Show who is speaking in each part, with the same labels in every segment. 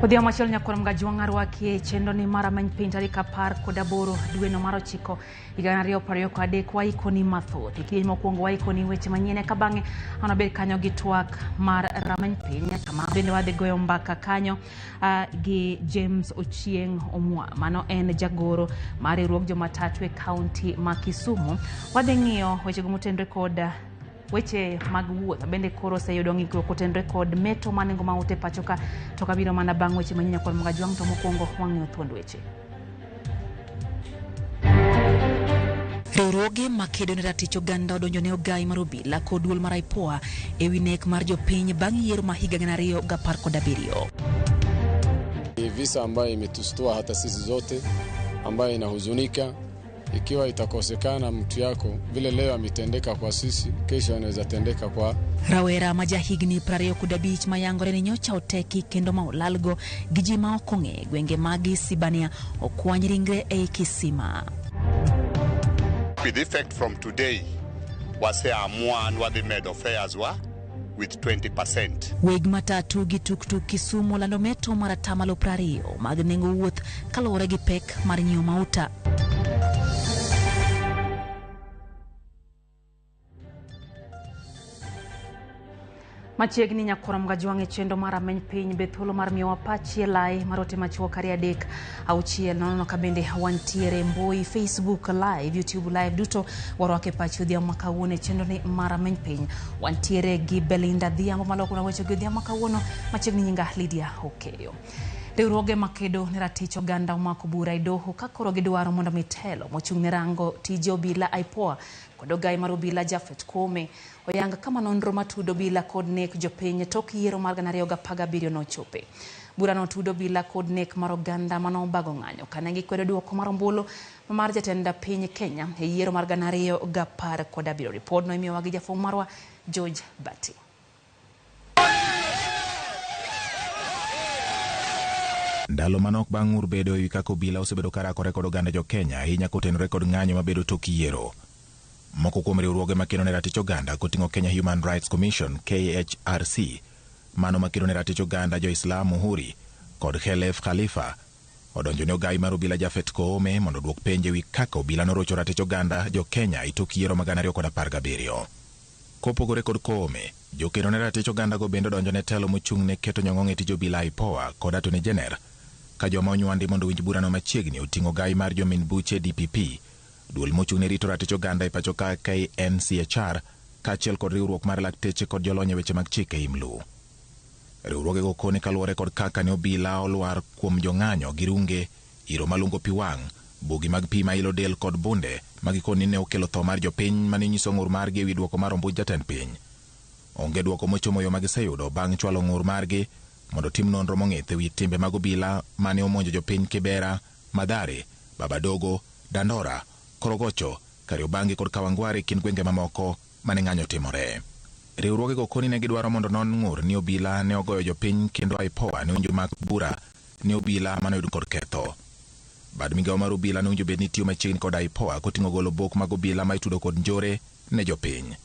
Speaker 1: Odhiambo machielo nyakwar mga jwang'ar wakie chendo ni mara many piny tarik 18 dwe no mar 9 higa 2023 waikoni mathoth ikiny mokwongo waikoni weche manyien ka bang'e anabed kanyo gi twak mar ramany piny kama bende wadhi goyo mbaka kanyo gi James Ochieng Omwa mano en jagoro mar riwruog jomatatu e kaunti ma Kisumu. Wadhi ng'iyo weche go motenore kod weche mag wuoth bende koro seyudo ng'ikruok kotenore kod meto manengo maute pachoka to kabiro mana bang' weche manyien kod mga jwang' to mokwongo wang'iyo thuond weche. Riwruoge makedo ne ratich oganda odonjone ogai mar obila kod duol mar IPOA ewi nek mar jopiny bang' yiero ma higa 2017.
Speaker 2: Visa ambayo imetustua hata sisi zote, ambayo inahuzunika. Ikiwa itakosekana mtu yako vile leo ametendeka kwa sisi, kesho anaweza tendeka kwa
Speaker 1: rawera majahigni 25 mayangore ni nyocha oteki kendo ma olalgo gi ji ma okong'e gwenge magi Sibania okwany ringre e kisima.
Speaker 3: With effect from today, wase amua and what they made of fares were with 20%.
Speaker 1: Weg matatu gi tuk-tuk Kisumu lando meto mar 20% mag nengo wuoth kaluwore gi pek mar nyiewo mauta. Machiegni nyakwar mga jwang' e chendo mar rameny piny be thuolo mar miyo wapachi lai marote machuo kari 3-6 nono ka bende wantiere mbui Facebook live, YouTube live duto warwake pachi odhiambo makawuono e chendo ni mar rameny piny. Wantiere gi Belinda Dhiambo maloko na weche odhiambo makawuono machiegni nyinga Lydia Okeyo. Riwruoge makedo ne ratich oganda omako bura e doho ka koro gidwaro mondo mitelo mochung' ne rango tije obila IPOA kod ogai mar obila Jafet Kome oyanga kama nonro matudo obila kod nek jopiny tok yiero mar 2017 nochope. Bura no tudo obila kod nek mar oganda mano obago ng'anyo kane gikwedo duoko mar ombulu mar jatend piny Kenya e yiero mar 2017. Ripod no imiyowa gi jafwambo marwa George Bati.
Speaker 4: Ndalo manok bang' urbedo ewi kaka obila osebedo karakore kod oganda jo Kenya ahinya kotenore kod ng'anyo mabedo tok yiero. Moko kuom riwruoge makedo ne ratich oganda koting'o Kenya Human Rights Commission KHRC, mano makedo ne ratich oganda jo Islam Muhuri kod Khelef Khalifa odonjone ogai mar obila Jafet Koome mondo duok penje ewi kaka obila norocho ratich oganda jo Kenya e tok yiero ma 2017. Kopogore kod Koome, jokedo ne ratich oganda go bende odonjone telo mochung' ne keto nyong'ong' e tij obila IPOA kod Attorney General ka joma onywandi mondo winj burano machiegni oting'o gai mar jomin buche DPP, duol mochung' ne rito ratich oganda e pacho ka KNCHR kaachiel kod riwruok mar lakteche kod jolony e weche mag chike imlu. Riwruoge go koni kaluwore kod kaka ne obila olwar kuom jong'anyo gi runge, iro malungo pi wang', bugi mag pi ma ilo del kod bunde magikoni ne okelo tho mar jopiny mane nyiso ng'ur margi ewi duoko mar ombuch jatend piny. Onge duoko mochomo yo magiseyudo bang' chwalo ng'ur margi mondo tim nonro mong'ith ewi timbe mag obila mane omonjo jopiny Kibera, Madhare, Babadogo, Dandora, Korogocho, Kariobangi kod Kawangware kind gwenge mamoko mane ng'anyo timore. Riwruoge go koni ne gidwaro mondo non ng'ur ni obila ne ogoyo jopiny kendo IPOA ne winjo mak bura ni obila mane oyud kod ketho. Bad migawo mar obila ne winjo bed ni tiyo machiegni kod IPOA koting'o golo bok mag obila ma itudo kod njore ne jopiny.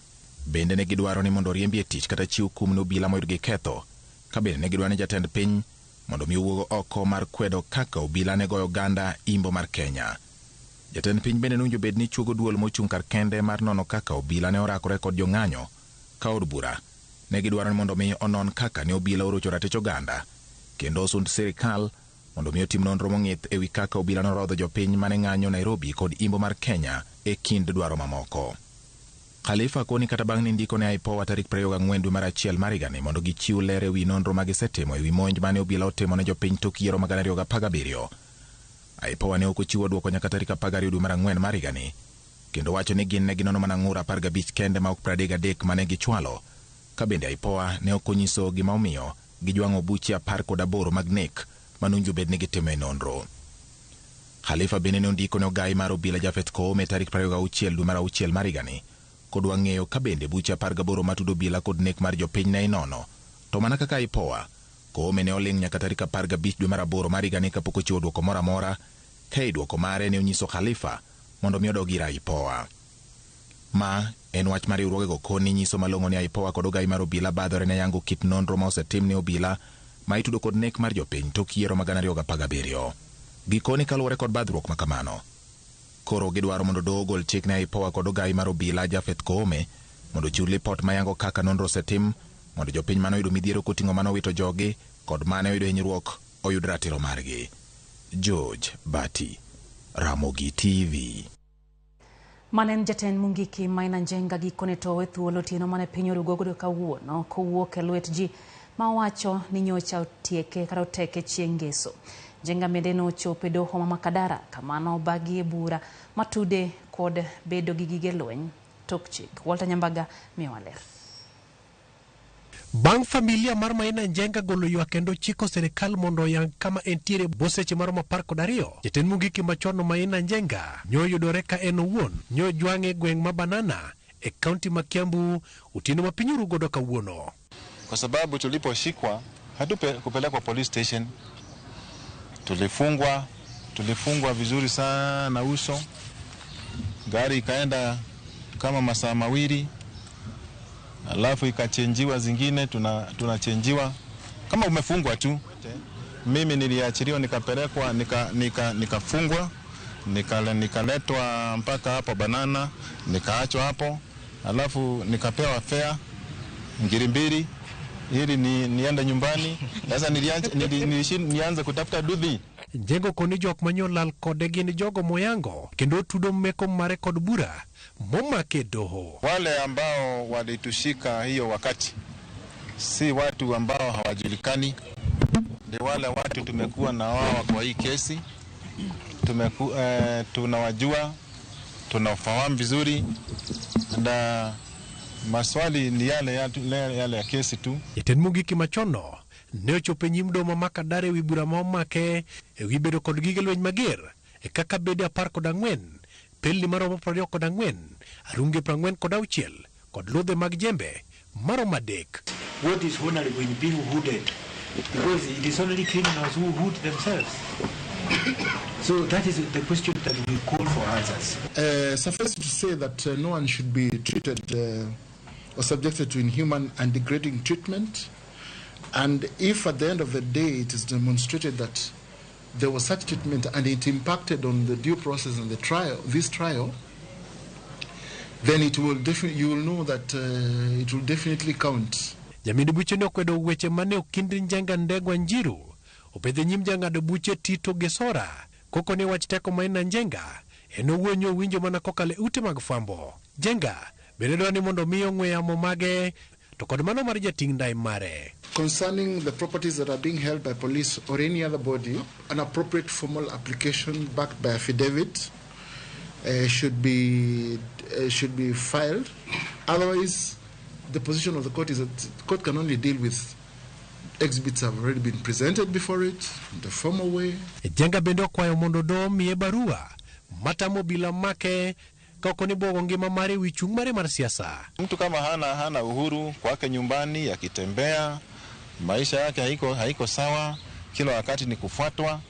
Speaker 4: Bende ne gidwaro ni mondo riembi e tich kata chiw kum ne obila moyud gi ketho. Ka bende ne gidwaro ni jatend piny mondo mi owuog oko mar kwedo kaka obila ne goyo oganda imbo mar Kenya. Jatend piny bende ne winjo bed ni chuogo duol mochung' kar kende mar nono kaka obila ne orakore kod jong'anyo ka od bura ne gidwaro ni mondo mi onon kaka ne obila orocho ratich oganda kendo osund sirikal mondo mi otim nonro mong'ith ewi kaka obila norodho jopiny mane ng'anyo Nairobi kod imbo mar Kenya e kind dwaro mamoko. Khalifa koni kata bang' ni ndiko ne IPOA tarik 24 dwe mar 1 mar higani mondo gichiw ler ewi nonro magisetimo ewi monj mane obila otimo ne jopiny tok yiero ma 2017. IPOA ne ok ochiwo duoko nyaka tarik 12 dwe mar 4 mar higani kendo wacho ni gin ne ginono mana ng'ur 15 kende ma ok 33 mane gichwalo. Ka bende IPOA ne ok onyiso gima omiyo gijwang'o buche 18 mag nek manunjo bed ni gitimo e nonro. Khalifa bende ne ondiko ne ogai mar obila Jafet Koome tarik 26 dwe mar 6 mar higani kod wang'eyo ka bende buche 18 matudo obila kod nek mar jopiny ne inono. To mana kaka IPOA, Koome ne oling' nyaka tarik 15 dwe mar 8 mar higani kapok ochiwo duoko moro amora, ka e duoko mare ne onyiso Khalifa mondo mi odog ir IPOA. Ma en wach mar riwruoge go koni nyiso malong'o ni IPOA kod ogai mar obila badhore ne yango kit nonro ma osetim ne obila ma itudo kod nek mar jopiny tok yiero ma 2017. Gikoni kaluwore kod badhruok ma kamano, koro gidwaro mondo doho ogol chik ne IPOA kod ogai mar obila Jafeth Koome mondo chiw lipot mayango kaka nonro osetim mondo jopiny manoyudo midhiero koting'o mano wito jogi kod mane oyudo hinyruok oyud ratiro margi. George Bati, Ramogi TV.
Speaker 1: Manen jatend Mungiki Maina Njenga gikone towe thuolo tieno mane piny orugogo kawuono kowuok e lwet ji ma wacho ni nyocha otieke kata oteke chieng' ngeso. Njenga bende nochopo e doho ma Makadara kamano bagie bura matude kod bedo gi gige lweny tok chik. Walter Nyambaga miyo waler.
Speaker 5: Bang' familia mar Maina Njenga golo ywak kendo chiko serikal mondo yang kama entiere boseche maromo 12, jatend Mungiki machon Maina Njenga nyoyudore ka en owuon nyojwang'e gweng' ma Banana e kaunti ma Kiambu utino ma piny orugodo kawuono.
Speaker 6: Kwa sababu tuliposhikwa hatukupelekwa police station, tulifungwa vizuri sana uso, gari ikaenda kama masaa mawili, alafu ikachenjiwa zingine, tunachenjiwa kama umefungwa tu. Mimi niliachiliwa nikapelekwa nikafungwa nikaletwa mpaka hapo Banana, nikaachwa hapo, alafu nikapewa fare ngiri 2 ili niende nyumbani. Sasa nianza kutafuta dudhi.
Speaker 5: Njengo koni jok manyolal kode gin jogo moyango kendo tudo mmeko mare kod bura momake doho.
Speaker 6: Wale ambao walitushika hiyo wakati si watu ambao hawajulikani, ni wale watu tumekuwa na wao kwa hii kesi, tunawajua, tunafahamu vizuri, na maswali ni yale ya kesi tu.
Speaker 5: Jatend Mungiki machono ne ochopo e nyim doho ma Makadara ewi bura ma omake ewi bedo kod gige lweny mager e kaka bede 14, pelni maromo 24, arunge 46 kod ludhe mag jembe maromo 3.
Speaker 7: What is honorable in being hooded? Because it is only criminals who hood themselves. So that is the question that we call for answers.
Speaker 8: Suffice to say that no one should be treated or subjected to inhuman and degrading treatment. And if at the end of the day it is demonstrated that there was such treatment and it impacted on the due process and the trial, this trial, then it will you will know that it will definitely count.
Speaker 5: Jamini buche ne okwedo weche mane okindi Njenga Ndegwa Njiru opedhe nyim jang'ado buche Tito Gesora koko ne wach teko Maina Njenga en owuonyo winjo mana kokale ute mag fwambo. Njenga bende dwani mondo miyo ng'we yamo mage to kod mano mar jating' ndai mare.
Speaker 8: Concerning the properties that are being held by police or any other body, an appropriate formal application backed by affidavit should be filed. Otherwise, the position of the court is that the court can only deal with exhibits that have already been presented before it in the formal way.
Speaker 5: Njenga bende okwayo mondo doho miye barua matamo bila make kako ni bogo ngima mare wichung mare mar siasa.
Speaker 6: Mtu kama hana uhuru kwake nyumbani, akitembea maisha yake haiko sawa, kila wakati ni kufuatwa,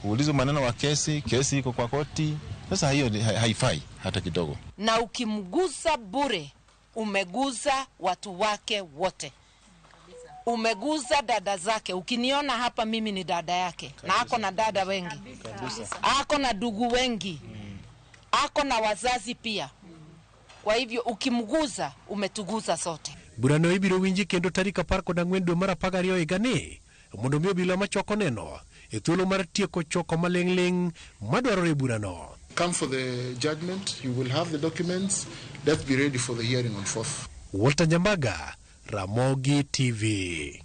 Speaker 6: kuulizwa maneno wa kesi iko kwa koti. Sasa hiyo haifai hata kidogo.
Speaker 9: Na ukimgusa bure, umeguza watu wake wote. Umeguza dada zake. Ukiniona hapa mimi ni dada yake. Na ako na dada wengi. Ako na ndugu wengi. Ako na wazazi pia. Kwa hivyo ukimguza, umetuguza sote.
Speaker 5: Burano ibiro winji kendo tarik 14 dwe mar 12 higani mondo miyo obila machoko neno e thuolo mar tieko choko maling'ling' madwarore burano.
Speaker 8: Come for the judgment, you will have the documents. Let's be ready for the hearing on 4th.
Speaker 5: Walter Nyambaga, Ramogi TV.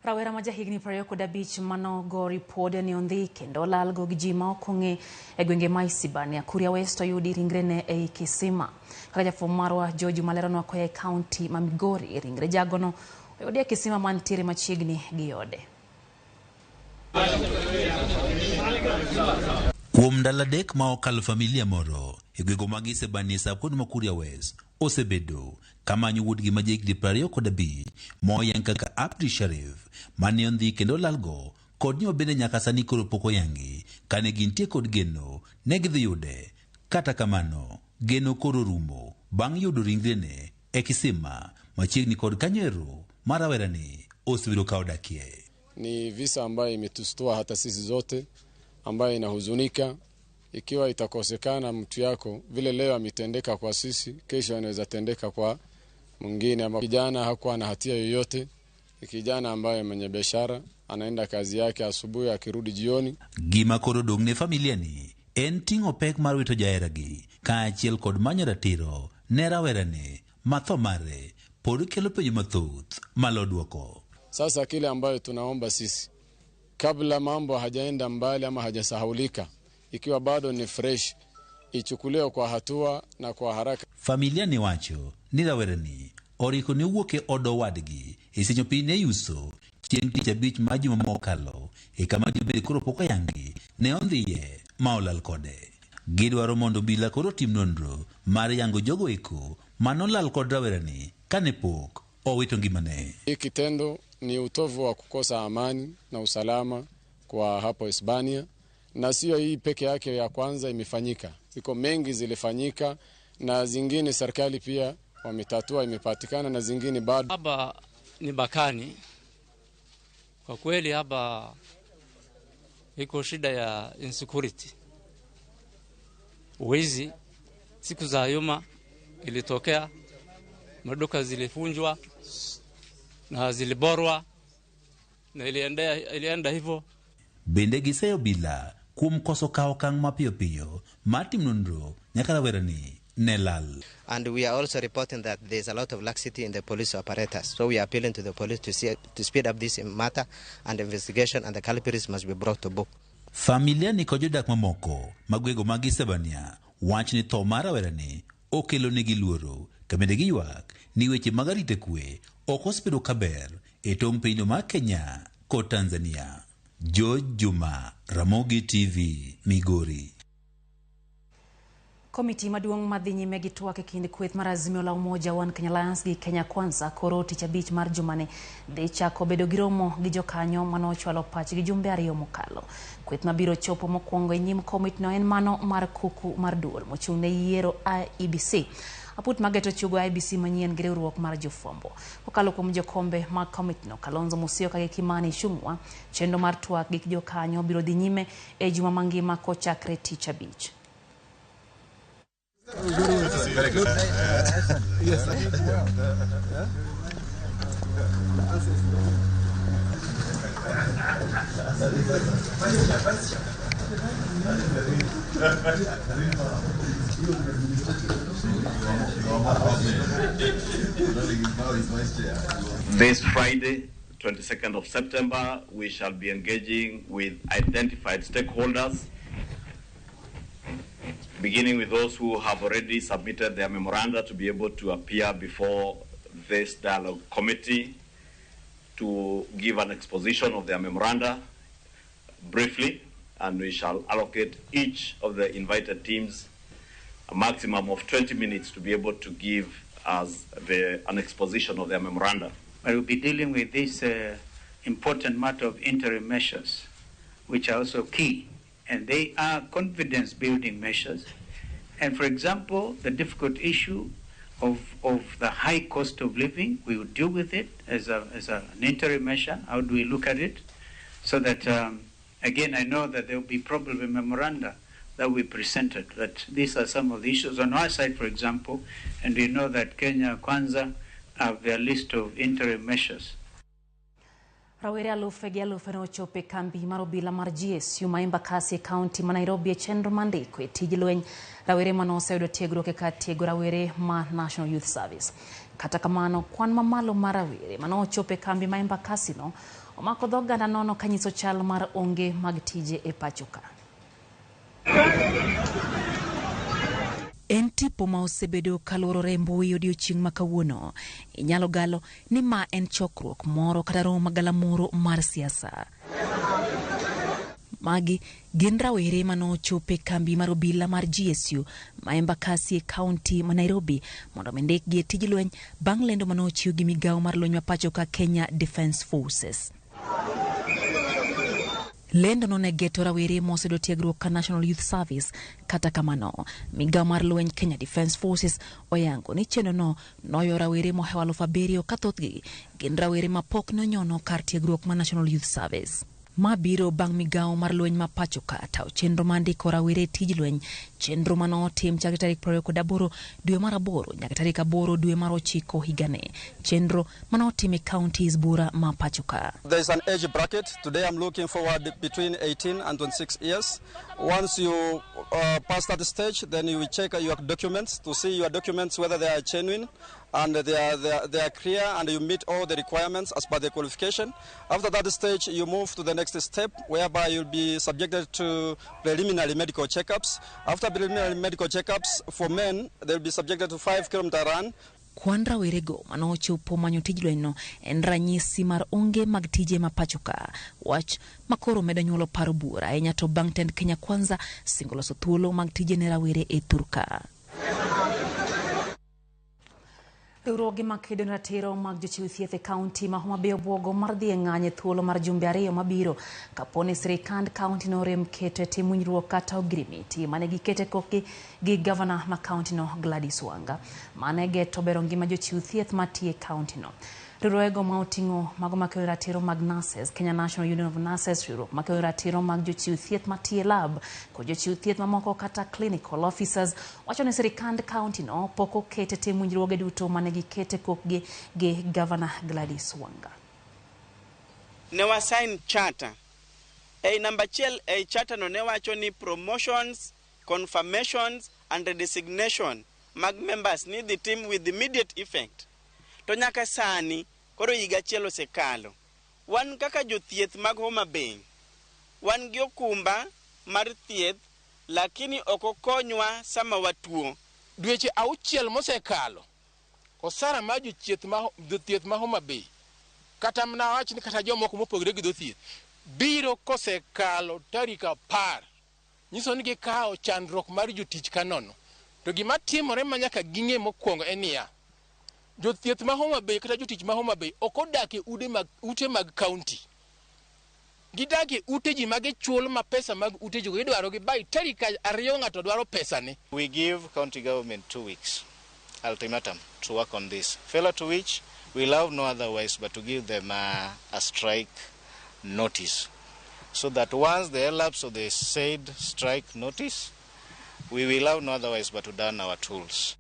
Speaker 1: Rawera ma jahigni 25 manogo ripode ni ondhi kendo lalgo gi ji ma okong'e e gwenge ma Isibania Kuria West oyudi ringrene e kisima. Kaka jafwambo marwa George Maleronwa koya e kaunti ma Migori ringre jagono oyudi e kisima mantiere machiegni gi yode.
Speaker 10: Kuom ndalo 3 ma okalo familia moro e gwego mag Isebania kuonde ma Kuria West osebedo kamanyo wuodgi ma jahigni 25 moyang kaka Abdi Sharif mane ondhi kendo lalgo kod nyo bende nyaka sani koro pok oyangi kane gintie kod geno ne gidhi yude. Kata kamano geno koro rumo bang' yudo ringrene e kisima machiegni kod Kanyero ma rawerani osebedo ka odakie.
Speaker 2: Ni visa ambayo imetustua hata sisi zote, ambayo inahuzunika. Ikiwa itakosekana mtu yako vile leo ametendeka kwa sisi, kesho anaweza tendeka kwa mwingine. Ama kijana hakuwa na hatia yoyote, kijana ambaye mwenye biashara anaenda kazi yake asubuhi akirudi jioni.
Speaker 10: Gima koro dong ne familia ni en ting'o pek mar wito jaheragi kaachiel kod manyo ratiro ne rawerane matho mare pod kelo penjo mathoth malo duoko.
Speaker 2: Sasa kile ambayo tunaomba sisi, kabla mambo hajaenda mbali ama hajasahaulika, ikiwa bado ni fresh, ichukuliwe kwa hatua na kwa haraka.
Speaker 10: Familia ni wacho ni rawerani oriko ni wuoke odo wadgi isenyo pine yuso chieng' tich abich ma juma mokalo kama jobede koro poko yangi ne ondhiye ma olal kode. Gidwaro mondo bila koro tim nonro mar yango jogo eko manolal kod rawerani kane pok owito ngimane.
Speaker 2: Hii kitendo ni utovu wa kukosa amani na usalama kwa hapo Hispania, na sio hii peke yake ya kwanza imefanyika. Iko mengi zilifanyika na zingine serikali pia wametatua, imepatikana na zingine bado.
Speaker 11: Hapa ni Bakani. Kwa kweli hapa iko shida ya insecurity. Wizi siku za nyuma ilitokea, maduka zilifunjwa na ziliborwa na ilienda hivyo.
Speaker 10: Bende giseyo bila kuom koso kao kang mapiyo piyo matim nonro nyaka rawerani nelal.
Speaker 12: And we are also reporting that there's a lot of laxity in the police apparatus. So we are appealing to the police to speed up this matter and investigation, and the culprits must be brought to book.
Speaker 10: Familia ni kod jodak mamoko magwego mag Hispania wach ni tho mar rawerani okelo negi luoro, kabende giywak ni weche mag arita kwe ok osebedo kaber e tong' pinyno mar Kenya kod Tanzania. George Juma, Ramogi TV, Migori.
Speaker 1: Komiti maduong' madhi nyime gi twak e kind kweth mar Azimio la Umoja One Kenya Alliance gi Kenya Kwanza koro tich abich mar jumani dhi chako bedo gi romo gi jokanyo manochwalo pach gi jumbe ariyo mokalo. Kweth mabiro chopo mokwongo e nyim komiti no en mano mar kuku mar duol mochung' ne yiero IEBC. Aput mageto chugo IEBC manyien gi riwruok mar jofwambo. Kokalo kuom jokombe mag komiti no, Kalonzo Musyoka gi Kimani Ichung'wa, chenro mar twak gi jokanyo biro dhi nyime e juma mangima kochakre tich abich.
Speaker 13: Very good. Yes.
Speaker 14: This Friday, 22nd of September, we shall be engaging with identified stakeholders, beginning with those who have already submitted their memoranda to be able to appear before this dialogue committee to give an exposition of their memoranda briefly, and we shall allocate each of the invited teams a maximum of 20 minutes to be able to give us an exposition of their memoranda.
Speaker 15: I will be dealing with this important matter of interim measures, which are also key. And they are confidence-building measures. And for example, the difficult issue of the high cost of living, we will deal with it as an interim measure. How do we look at it? So that, again, I know that there will be probably memoranda that we presented, that these are some of the issues on our side, for example, and we know that Kenya Kwanza have their list of interim measures.
Speaker 1: Rawere alufe gi alufe ne ochopo e kambi mar obila mar GSU ma Embakasi e kaunti ma Nairobi e chenro mandiko e tij lweny rawere mano oseyudo tiegruok e kar tiego rawere ma National Youth Service. Kata kamano, kwan mamalo mar rawere mano ochopo e kambi ma Embakasi no omako dhog ganda nono kanyiso chal mar onge mag tije e pacho ka. En tipo ma osebedo kaluorore mbui odiochieng' ma kawuono. Inyalo galo ni ma en chokruok moro kata romo magalamoro mar siasa. Magi gin rawere mano ochopo e kambi mar obila mar GSU ma Embakasi e kaunti ma Nairobi mondo mendik gi e tij lweny bang' lendo mano ochiw gi migawo mar lweny ma pacho ka Kenya Defence Forces. Lendo no ne geto rawere mosedo tiegruok ka National Youth Service. Kata kamano, migao mar lweny Kenya Defence Forces oyango ni chenro no noyo rawere mohewo 7,000 ka thothgi gin rawere mapok nonyono kar tiegruok ma National Youth Service. Mabiro bang' migao mar lweny ma pacho ka tawo chenro ma ndiko rawere tij lweny, chenro manotim chakre tarik 28 dwe mar 8 nyaka tarik 8 dwe mar 9 higani, chenro manotim e counties bura ma pacho ka.
Speaker 16: There is an age bracket. Today I'm looking forward between 18 and 26 years. Once you pass that stage, then you will check your documents to see your documents whether they are genuine and they are clear and you meet all the requirements as per the qualification. After that stage, you move to the next step whereby you'll be subjected to preliminary medical checkups. After preliminary medical checkups, for men, they'll be subjected to 5-kilometer run.
Speaker 1: Kwan rawerego manochopo manyo tij lweny no en ranyisi mar onge mag tije ma pacho ka, wach makoro medo nyuolo paro bura ahinya to bang' tend Kenya Kwanza singo loso thuolo mag tije ne rawere e thurka. Riwruoge makedo ne ratiro mag jochiw thieth e kaunti ma Homa Bay obwogo mar dhi e ng'any e thuolo mar jumbe 2 mabiro kaponi sirikand kaunti no rem keto e tim winjruok kata ogirimiti mane gikete kokgi gi gavana ma kaunti no Gladys Wanga mane geto bero ngima jochiw thieth matiyo e kaunti no. Riwruogego ma oting'o mago makelo ratiro mag nurses, Kenya National Union of Nurses, riwruok makelo ratiro mag jochiw thieth matiyo e lab kod jochiw thieth mamoko kata clinical officers wacho ni sirikand kaunti no pok okete tim winjruoge duto mane gikete kokgi gi Governor Gladys Wanga.
Speaker 17: Ne wasign charter. Number 1 charter no ne wacho ni promotions, confirmations and designation mag members need the team with immediate effect. To nyaka sani koro higa achiel osekalo. Wan kaka jothieth mag Homa Bay, wan gi okumba mar thieth lakini ok okonywa sama watuo.
Speaker 18: Dweche 6 mosekalo osara ma jothieth ma Homa Bay kata mna wach ni kata jomoko mopogore gi jothieth biro kosekalo tarik 10 nyiso ni gikawo chandruok mar jotich kanono. To gima timore ma nyaka ging'e mokwongo en niya, jothieth ma Homa Bay kata jotich ma Homa Bay ok odak e ute mag county. Gidak e ute ji mag chuol ma pesa mag ute ji gidwaro gi bai tarik 2 ng'ato dwaro pesa ne.
Speaker 19: We give county government 2 weeks ultimatum to work on this. Failure to which we'll have no otherwise but to give them a strike notice, so that once they elapse of the said strike notice, we will have no otherwise but to down our tools.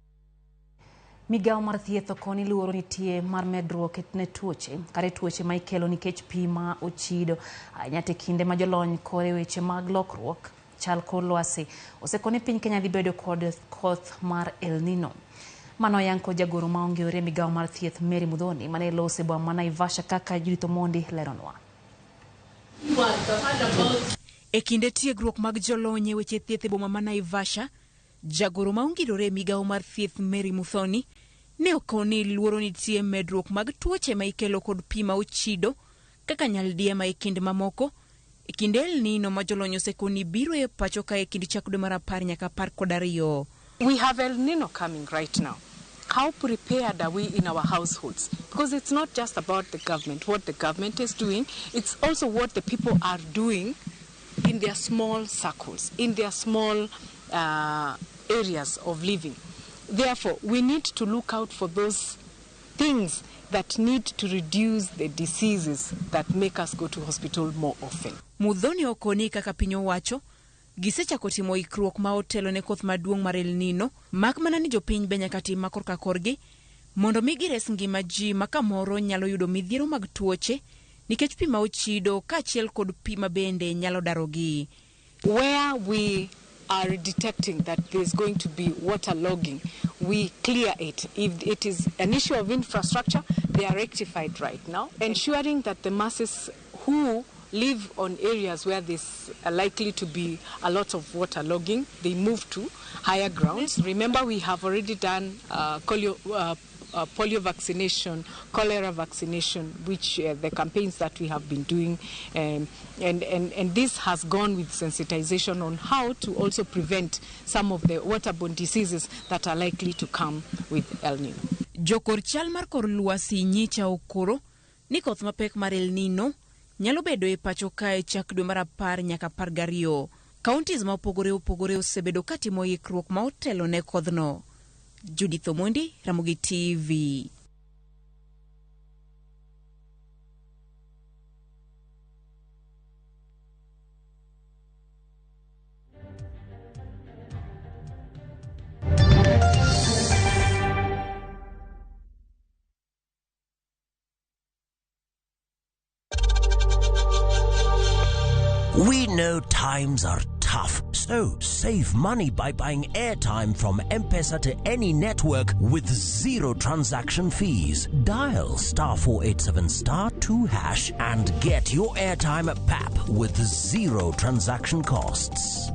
Speaker 1: Migao mar thieth okoni luoro nitie mar medruok ne tuoche kare tuoche ma ikelo nikech pi ma ochido ahinya te kinde ma jolony kore weche mag lokruok chal kor lwasi osekoni piny Kenya dhi bedo kod koth mar El Nino. Mano yanko jagoro maonge yore migao mar thieth Mary Mudhoni mane lose bwa ma Naivasha kaka Judith Mondi leronwa. E kinde tiegruok mag jolony weche thieth e boma ma Naivasha, jagoro maonge yore migao mar thieth Mary Mudhoni ne okoni luoro nitie medruok mag tuoche ma ikelo kod pi ma ochido kaka nyaldiema e kinde mamoko e kinde El Nino ma jolony osekoni biro e pacho ka e kinde chak dwe mar 10 nyaka 12.
Speaker 20: We have El Nino coming right now. How prepared are we in our households? Because it's not just about the government, what the government is doing, it's also what the people are doing in their small circles, in their small areas of living. Therefore, we need to look out for those things that need to reduce the diseases that make us go to hospital more often.
Speaker 1: Mudhoni okoni kaka piny owacho gisechako timo ikruok ma otelo ne koth maduong' mar El Nino, mak mana ni jopiny be nyaka tim makor ka korgi mondo mi gires ngima ji ma kamoro nyalo yudo midhiero mag tuoche nikech pi ma ochido kaachiel kod pi ma bende nyalo darogi.
Speaker 20: Where we are detecting that there's going to be water logging, we clear it. If it is an issue of infrastructure, they are rectified right now, ensuring that the masses who live on areas where there's likely to be a lot of water logging, they move to higher grounds. Remember, we have already done polio vaccination, cholera vaccination, which the campaigns that we have been doing, and this has gone with sensitization on how to also prevent some of the waterborne diseases that are likely to come with El Nino.
Speaker 1: Jokor chal mar kor lwasi nyicha okoro ni koth mapek mar El Nino
Speaker 21: nyalo bedo e pacho kae chak dwe mar 10 nyaka 12. Counties ma opogore osebedo katimo ikruok ma otelo ne kodhno. Judith Omondi, Ramogi TV.
Speaker 22: We know times are tough, so save money by buying airtime from M-Pesa to any network with 0 transaction fees. Dial *487*2# and get your airtime PAP with 0 transaction costs.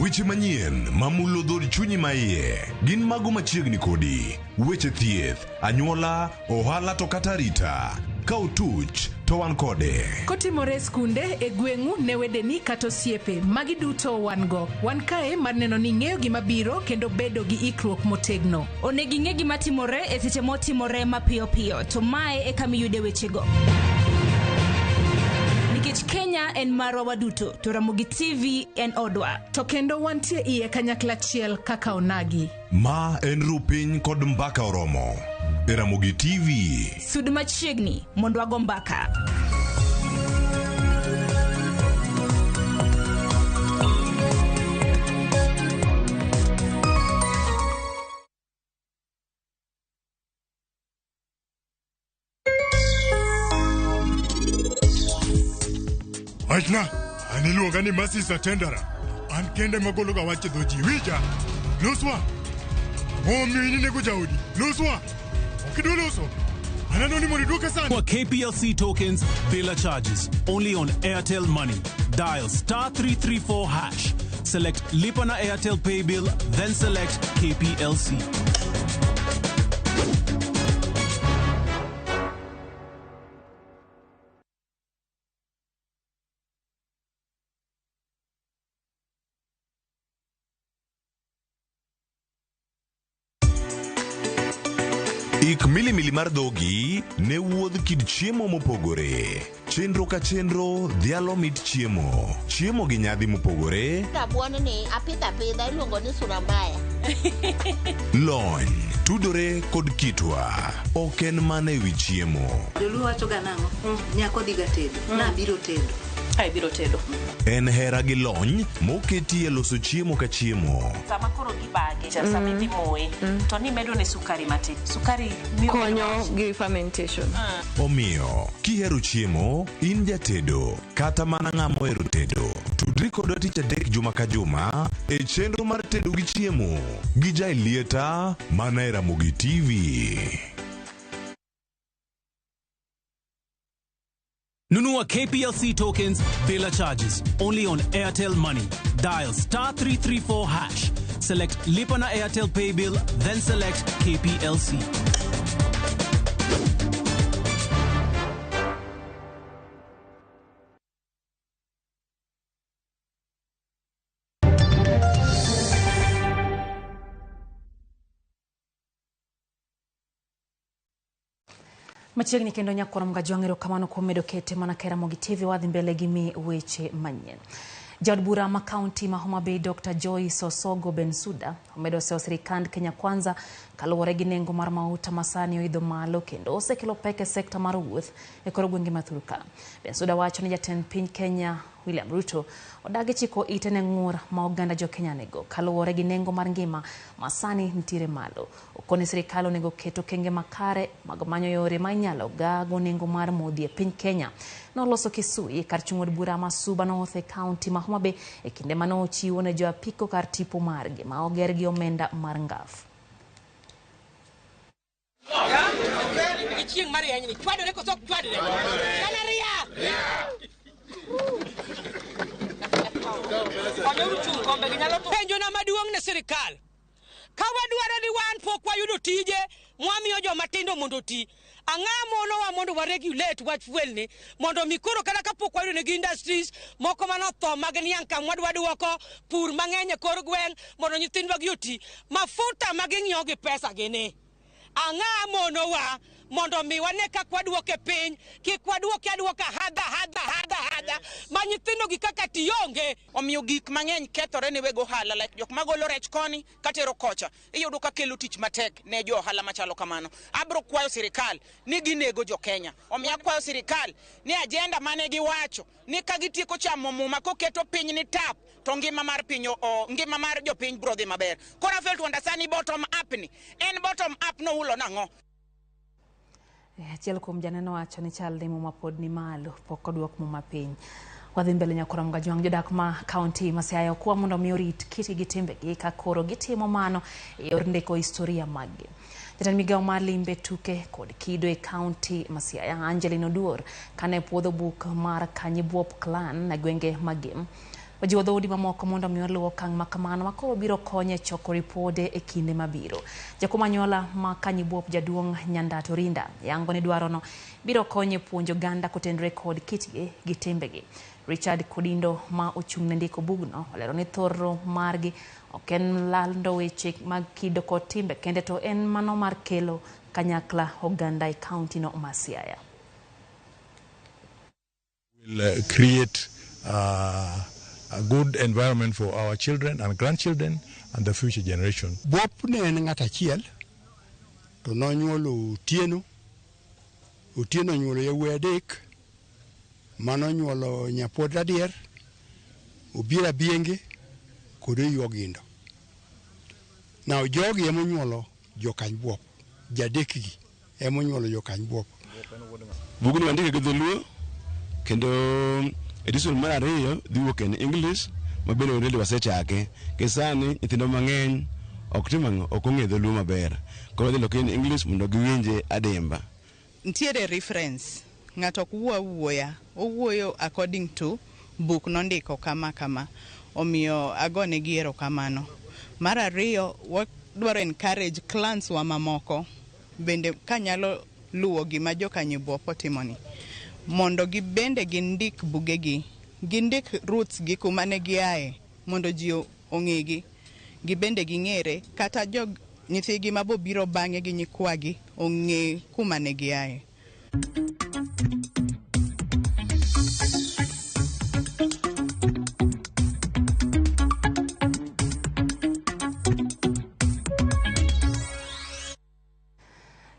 Speaker 23: Weche manyien mamulo dhod chunyi maiye gin mago machiegni kodi. Weche thieth, anyuola, ohala to kata rita. Ka utuch to wan kode.
Speaker 24: Kotimore skunde e gweng'u ne wedeni kata osiepe magi duto wan go. Wan kae mar neno ni ng'eyo gima biro kendo bedo gi ikruok motegno.
Speaker 25: Onego ing'e gima timore e seche motimore mapiyo piyo to mae e kama iyude wechego. Kenya en marwa waduto to Ramogi TV en odwa
Speaker 24: to kendo wantie iye kanyakla achiel kaka onagi.
Speaker 23: Ma en rupiny kod mbaka oromo e Ramogi TV.
Speaker 25: Sud machiegni mondo wago mbaka.
Speaker 26: Aitna, aniluonga ni Masisa Tendera. An kende magologa wache dhoji wija. Loswa. Omini nego jaudi. Loswa. Okidwa loso. Ananoni moriduka sana.
Speaker 27: For KPLC tokens, Villa charges. Only on Airtel Money. Dial *334#. Select Lipana Airtel Pay Bill, then select KPLC.
Speaker 23: Ik milimili mar dhogi ne wuodh kid chiemo mopogore. Chenro ka chenro dhialo mit chiemo. Chiemo gi nyadhi mopogore.
Speaker 28: Rabuon ni apidha iluongo ni suramaya.
Speaker 23: Lony tudore kod kitwa. Ok en mana ewi chiemo.
Speaker 29: Joluo wacho ga nang'o? Nyako dhiga tedo. Nabiro tedo.
Speaker 25: Ai biro tedo.
Speaker 23: En hera gi lony moketi e loso chiemo ka chiemo.
Speaker 25: Sama koro gibage, sama idhi moye, to ni medo ne sukari matin. Sukari miyo
Speaker 29: konyo gi fermentation.
Speaker 23: Omiyo, kihero chiemo, in jatedo, kata mana ng'ama ohero tedo. Tudri kod tich adek juma ka juma e chenro mar tedo gi chiemo. Gi Jailieta mana e Ramogi TV.
Speaker 27: Nunua KPLC tokens, Villa charges. Only on Airtel Money. Dial *334#. Select Lipana Airtel Pay Bill, then select KPLC.
Speaker 1: Machiegni kendo nyakoro mga jwang'ero kamano kuom medo kete mana kera Ramogi TV wadhi mbele gi mi weche manyien. Jaod bura ma kaunti ma Homa Bay Dr. Joyce Osogo Bensuda omedo seyo sirikand Kenya Kwanza kaluwore gi nengo mar mauta masani oidho malo kendo osekelo pek e sekta mar wuoth e kor gwenge ma Thurka. Bensuda wacho ni jatend piny Kenya William Ruto odagi chiko ite ne ng'ur ma oganda jo Kenya nego kaluwore gi nengo mar ngima masani nitiere malo. Okoni sirikal onego keto kenge makare mag manyo yore ma inyalo gago nengo mar modhi e piny Kenya. Noloso Kisui kar chung od bura ma Suba North e kaunti ma Homa Bay e kinde mano ochiwo ne jo apiko kar tipo margi ma oger gi omenda mar ngaf.
Speaker 30: Chieng mari anyini chwadore ko sok chwadore. Kanaria. Konyo chung kombe ginyalo penjo na maduong' ne sirikal. Ka wadwaro ni wan pok wayudo tije mwamiyo joma tindo mondo ti. Ang'amo no wa mondo wa regulate wach fuel ni mondo mikoro kata kapok wayudo ne industries moko mano tho mag niang' kam wadwoko pur mang'eny e kor gweng' mondo nyithindwa gi oti mafuta maging'iewo gi pesa gini. Ang'amo no wa mondo mi wane kaka wadwoke piny kik wadwoke hadha ma nyithindo gi kaka tionge.
Speaker 2: Omiyo gik mang'eny kethore ne weg ohala, like jok magolo rech koni katero kocha iyudo ka kelo tich matek ne jo ohala machalo kamano. Abro kwayo sirikal ni ginego jo Kenya. Omiyo akwayo sirikal ni agenda mane giwacho ni ka gitieko chamo muma koketo piny ni tap to ngima mar piny ngima mar jopiny bro dhi maber. Kora fail to understand ni bottom up ni en bottom up no ulo nang'o.
Speaker 1: Achiel kuom janeno wacho ni chal ni muma pod ni malo pok odwok muma piny. Wadhi mbele nyakoram gajwang' jodak ma kaunti ma Siaya kwa mondo mi orit kiti gi timbegi ka koro gitimo mano e yor ndiko historia maggi. Jatend migawo mar limbe tuke kod kido e kaunti ma Siaya Angelina Oduor kane puodho buk mar Kanyibuop clan na gwenge magim. Wajiwo dhoudi mamoko mondo mi oluwo okang' makamano ma koro biro konye choko ripode e kinde mabiro. Jakom anyuola ma Kanyibuop jaduong' Nyandato Rinda yango ni dwarono biro konye puonjo ganda kotenore kod kitgi gi timbegi. Richard Kodindo ma ochung' ne ndiko bugno olero ni thoro margi ok en lando weche mag kido kod timbe kende to en mano mar kelo kanyakla oganda e kaunti no ma Siaya.
Speaker 26: Will create a good environment for our children and grandchildren and the future generation.
Speaker 3: Buop ne en ng'at achiel to nonyuolo Otieno nyuolo yawuoyi adek, mano nyuolo Nyapod adier, Obira Bienge kod Oyogindo. Now jogi emo nyuolo Jokanyibuop, jadekgi emo nyuolo Jokanyibuop.
Speaker 4: Bugni wandike gi dholuo kendo edition mar ariyo dhi wuok en English mabende already wasechake. Kisani nyithindo mang'eny ok ong'e dholuo maber, koro dhi loke en English mondo giwinje adimba.
Speaker 5: Ntiere reference, ng'ato ok wuoya, owuoyo according to book nondiko kama, omiyo agone gi erokamano. Mar ariyo, wadwaro encourage clans wa mamoko bende kanyalo luwo gima Jokanyibuop otimoni, mondo gibende gindik bugegi, gindik roots gi kuma ne giaye, mondo ji ong'egi, gibende ging'ere, kata nyithigi mabo biro bang'e gi nyikwagi ong'e kuma ne giaye.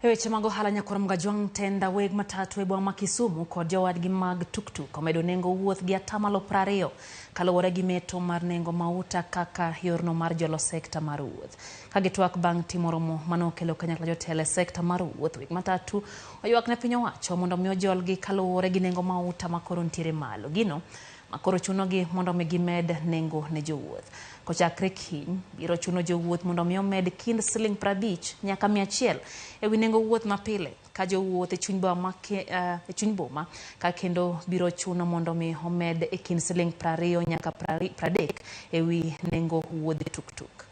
Speaker 1: Weche mag ohala nyakoram gajwang' tenda weg matatu e boma ma Kisumu kod jowadgi mag tuktuk omedo nengo wuoth gi 20% kaluwore gi meto mar nengo mauta kaka yorno mar jolo sekta mar wuoth. Ka gitwak bang' timo romo mano kelo kanyakla jotelo e sekta mar wuoth, weg matatu oywak ne piny owacho mondo mi ojolgi kaluwore gi nengo mauta makoro ntiere malo. Gino makoro chunogi mondo mi gimed nengo ne jowuoth. Kochakre kiny biro chuno jowuoth mondo mi omed kind Sh50 nyaka 100 ewi nengo wuoth mapile ka jowuoth e chuny boma ka kendo biro chuno mondo mi omed e kind Sh20 nyaka 30 ewi nengo wuodh tuktuk.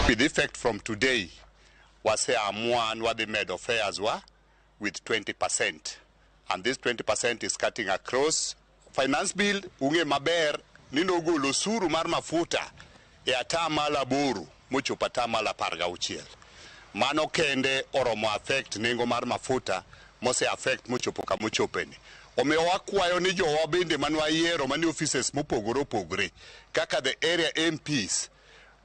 Speaker 6: With effect from today, wase amua what they made of fares were with 20%. And this 20% is cutting across. Finance bill, unge maber, nino gulo suru mar mafuta, e atamala boru, mucho patamala parga uchiel. Mano kende oromo affect nengo mar mafuta, mose affect mucho poka mucho peni. Omewa wakwayo ni jowa bende manwa yiero mani offices mopogore opogore, kaka the area MPs,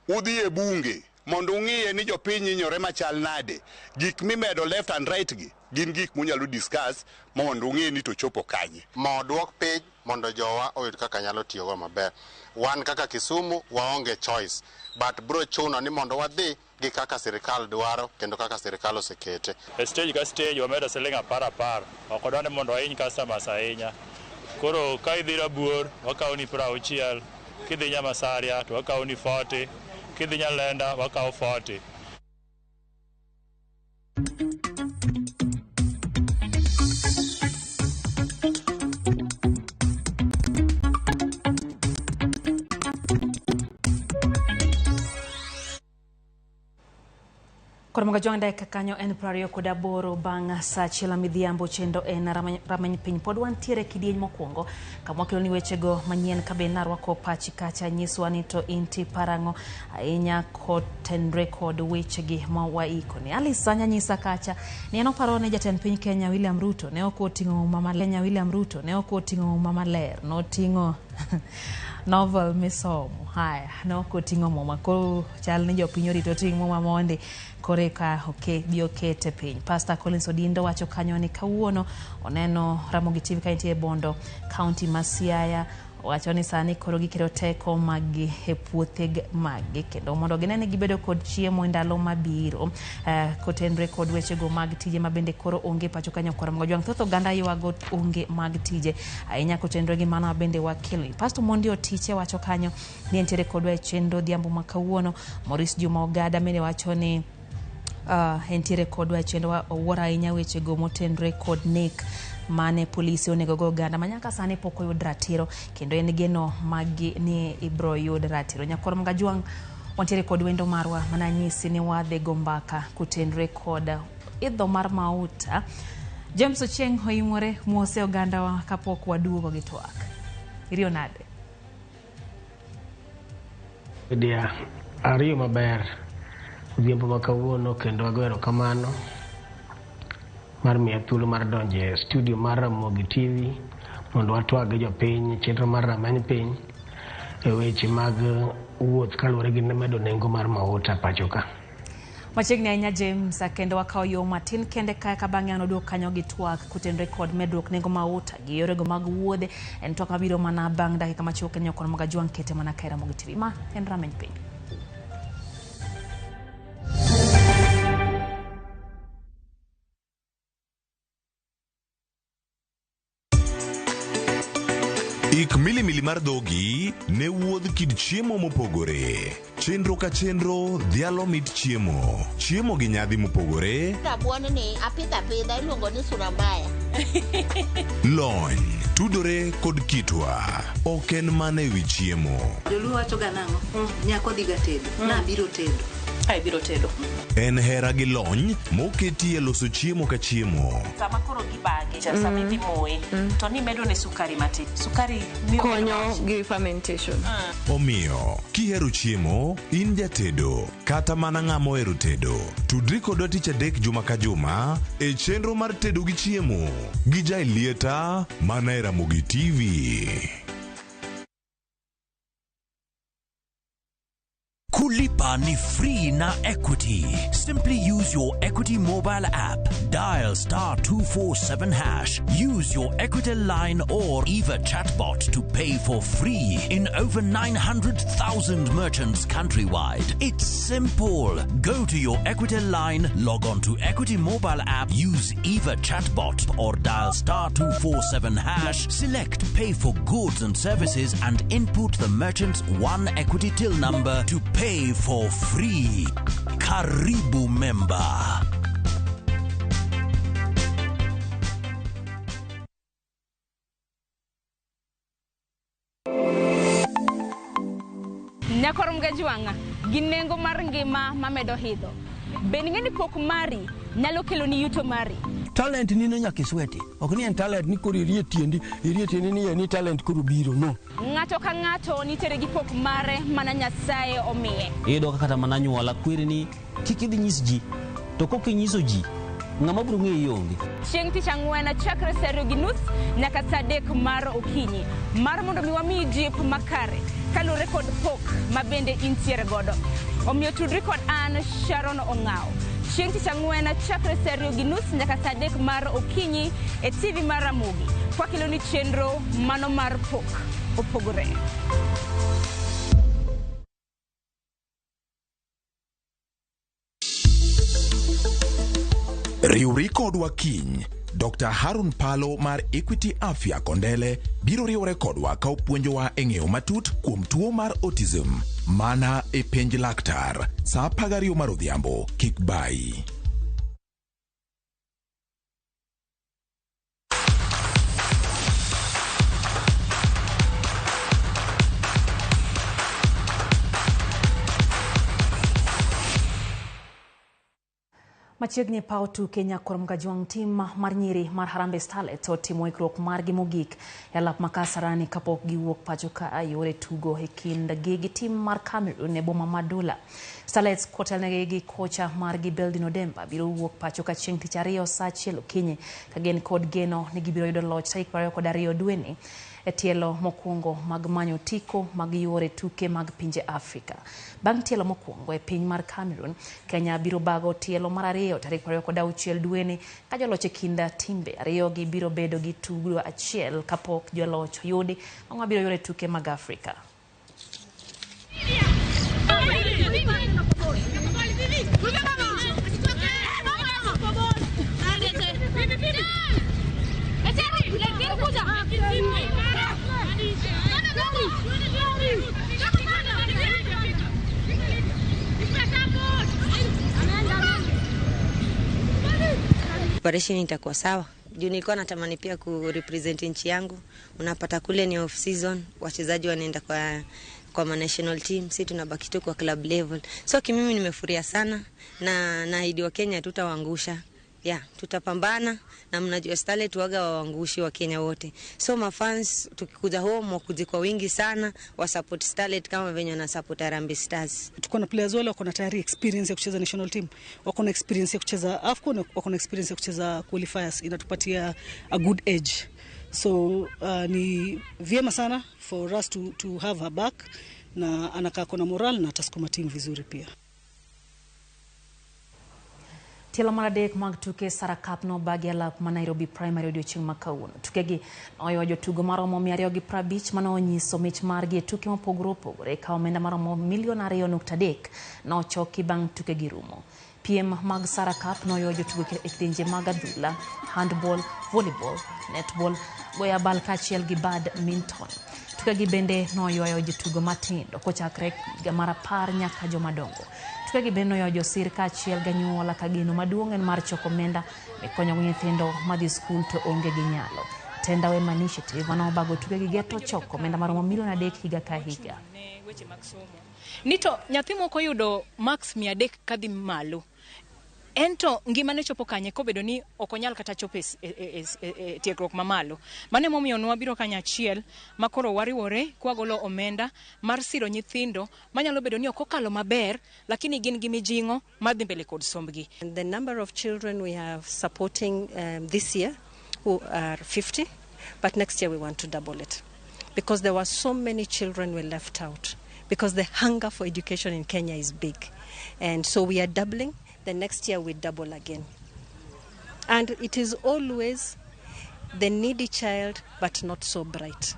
Speaker 6: udhi e bunge, mondo ung'iye ni jopiny inyore machal nade, gik mimedo left and right gi, gin gik munyalo discuss mondo ung'e ni to chopo kanye.
Speaker 7: Modwok piny mondo jowa oyud kaka nyalo tiyogo maber. Wan kaka Kisumu waonge choice, but bro chuno ni mondo wadhi gi kaka sirikal dwaro kendo kaka sirikal osekete.
Speaker 8: Stage ka stage wamedo siling 10, ok odwani mondo ahiny customers ahinya. Koro ka idhi Rabuor wakawo ni 60, kidhi Nyamasaria to wakawo ni 40, kidhi Nyalenda wakawo 40.
Speaker 1: Kormoga joang dakika kanyo en 28 bang' sa achiel midhiambo chendo en rameny piny pod wantiere kidieny mokwongo kama keloni wechego manyien kabe narwako pachi kacha nyiswa ni to inti parango ahinya kotenre kod wechegi ma waikoni. Alice Sanya nyisa kacha ni en oparo ne jatend piny Kenya William Ruto ne ok oting'o mama ler noting'o novel misomo haya no koting'o moma ko chal ni jopiny orito ting'o mama mondi koreka biokete piny. Pastor Collins Odindo wacho kanyo ni kawuono oneno Ramogi TV ka nitie Bondo County ma Siaya, wacho ni sani koro gikelo teko magi e puothe magi kendo mondo ginene gibedo kod chiemo ndalo mabiro kotenre kod wechego mag tije mabende koro onge pacho kanyo Kormoga joang thoth oganda ywago onge mag tije ahinya kotenre gi mano bende wakili. Pastor Mondi Otiche wacho kanyo ni entiere kodwa e chendo dhiambo ma kawuono. Maurice Juma Ogada mene wacho ni entiere kodwa e chendo owuoro ahinya wechego motenre kod nek mane polisi onego go oganda manyaka sani pok oyud ratiro kendo en geno magi ni ibro yud ratiro. Kormoga joang wantiere kod wendo marwa mananyisi ni wadhi go mbaka kutenre kod idho mar mauta. James Ochieng oimore mose oganda wa kapok waduogo gi twak. Irio nade?
Speaker 9: Dia ariyo maber dhiambo ma kawuono kendo agwero kamano mar miya thuolo mar donjo e studio mar Ramogi TV mondo watwag gi jopiny chenro mar rameny piny e weche mag wuoth kaluwore gi medo nengo mar mauta pacho ka.
Speaker 1: Machiegni ahinya James kendo wakawo yo matin kende ka bang'e anoduok kanyo gi twak kutenre kod medruok nengo mauta gi yorego mag wuodhe en twak mabiro mana bang' dakika machuok Kenya Kormoga joang kete mana kae Ramogi TV ma en rameny piny.
Speaker 23: Ik milimili mar dhogi ne wuodh kid chiemo mopogore. Chenro ka chenro dhialo mit chiemo. Chiemo gi nyadhi mopogore.
Speaker 28: Rabuon ni apidha iluongo ni surambaya.
Speaker 23: Lony tudore kod kitwa. Ok en mana ewi chiemo.
Speaker 29: Joluo wacho ga nang'o? Nyako dhiga tedo. Nabiro tedo.
Speaker 25: Biro tedo.
Speaker 23: En hera gi lony moketi e loso chiemo ka chiemo.
Speaker 25: Sama koro gibage, sama idhi moye, to ni medo ne sukari matin. Sukari miyo
Speaker 20: konyo gi fermentation.
Speaker 23: Omiyo, kihero chiemo, in jatedo, kata mana ng'ama ohero tedo. Tudri kodwa tich adek juma ka juma e chenro mar tedo gi chiemo gi Jailieta mana e Ramogi TV.
Speaker 22: Kulipa ni free na Equity. Simply use your Equity mobile app. Dial *247#. Use your Equity line or Eva chatbot to pay for free in over 900,000 merchants countrywide. It's simple. Go to your Equity line, log on to Equity mobile app, use Eva chatbot or dial *247#. Select pay for goods and services and input the merchant's one Equity till number to pay for free. Karibu member.
Speaker 10: Kormoga joang gi nengo mar ngima mamedo hidho. Ben ng'eni pok mari nyalo kelo ni yuto mari.
Speaker 11: Talent ni no nyaka isweti. Ok ni en talent ni koro irie tiendi ni ni talent koro biro no.
Speaker 10: Ng'ato ka ng'ato nitere gi pok mare mana Nyasaye omiye.
Speaker 12: Iyudo kata mana nyuola kwiri ni kik idhi nyis ji to kok inyiso ji ng'ama biro ng'eyi onge.
Speaker 10: Chieng' tich ang'wen chakre saa 2:30 nyaka saa 3 mar okinyi mar mondo mi wamiyi jip makare kalure kod pok mabende intiere godo. Omiyo tudri kod an Sharon Ong'aw. Chieng' tich ang'wen chakre saa 2:30 nyaka saa 3 mar okinyi e TV mar Ramogi kwa keloni chenro mano mar pok opogore.
Speaker 13: Riwri kodwa kiny. Dr. Harun Palo mar Equity Afya Kondele biro riwore kodwa ka opuonjowa e ng'eyo matut kuom tuo mar autism. Mana e penj laktar. Saa 12 mar odhiambo. Kik bayi.
Speaker 1: Machiegni paw tuke nyakorom gajuang tim mar nyiri mar Harambee Starlets otimo ikruok margi mogik e alap ma Kasarani kapok giwuok pacho ka yore tugo e kindgi gi tim mar Cameroon e boma ma Douala. Starlets kotelnegi gi kocha margi Beldino Demba biro wuok pacho ka chieng' tich ariyo saa 1 okinyi ka gin kod geno ni gibiro yudo loch tarik 22 dwe ni e tielo mokwongo mag manyo tiko mag yore tuke mag pinje Afrika. Bang' tielo mokwongo e piny mar Cameroon, Kenya biro bago tielo mar ariyo tarik 26 dwe ni ka joloch e kinda timbe ariyo gi biro bedo gi tugo achiel kapok joloch yudi ma biro yore tuke mag Afrika.
Speaker 14: Operation itakuwa sawa. Juu nilikuwa natamani pia kurepresent nchi yangu. Unapata kule ni off season, wachezaji wanaenda kwa national team, sisi tunabaki tu kwa club level. So kimimi nimefuria sana na naahidi wa Kenya tutawaangusha. Tutapambana na mnajua Starlet waga waangushi wa Kenya wote. So mafans tukikuja home wakuje kwa wingi sana wa support Starlet kama venye na support Harambee Stars.
Speaker 15: Tuko na players wale wako na tayari experience ya kucheza national team, wako na experience ya kucheza AFCON, wako na experience ya kucheza qualifiers, inatupatia a good edge. So ni vyema sana for us to have her back, na anakaa kuna moral na atasukuma team vizuri pia.
Speaker 1: Tielo mar adek mag tuke Sarakap no bagi alap ma Nairobi Primary odiochieng' ma kawuono. Tukegi noyuayo jotugo maromo 250 manonyiso mich margi e tuke mopogore opogore ka omenda maromo $2.3 nochoki bang' tukegi rumo. Piem mag Sarakap noyuayo jotugo e kidienje mag adhula, handball, volleyball, netball, goyo abal kaachiel gi badminton. Tukegi bende noyuayo jotugo matindo kochakre higa mar 10 nyaka jomadongo. Tukegi bende noyuayo josir kaachiel ganyuola ka geno maduong' en mar choko omenda mikonyo nyithindo madhi skul to onge gi nyalo. Tenda Wema Initiative manobago tukegi geto choko omenda maromo $3 higa ka higa.
Speaker 20: Weche mag somo. Nito nyathi moko yudo max 300 kadhi malo. Ento ngimane chopo kanye kobedo ni okonyal kata chopo e tiegruok mamalo. Mane momiyo nwabiro kanya achiel makoro wariwore kwagolo omenda mar siro nyithindo manyalo bedo ni okokalo maber lakini gin gi mijingo madhi mbele kod sombgi.
Speaker 16: The number of children we have supporting this year who are 50, but next year we want to double it because there were so many children were left out because the hunger for education in Kenya is big, and so we are doubling. The next year we double again. And it is always the needy child, but not so bright.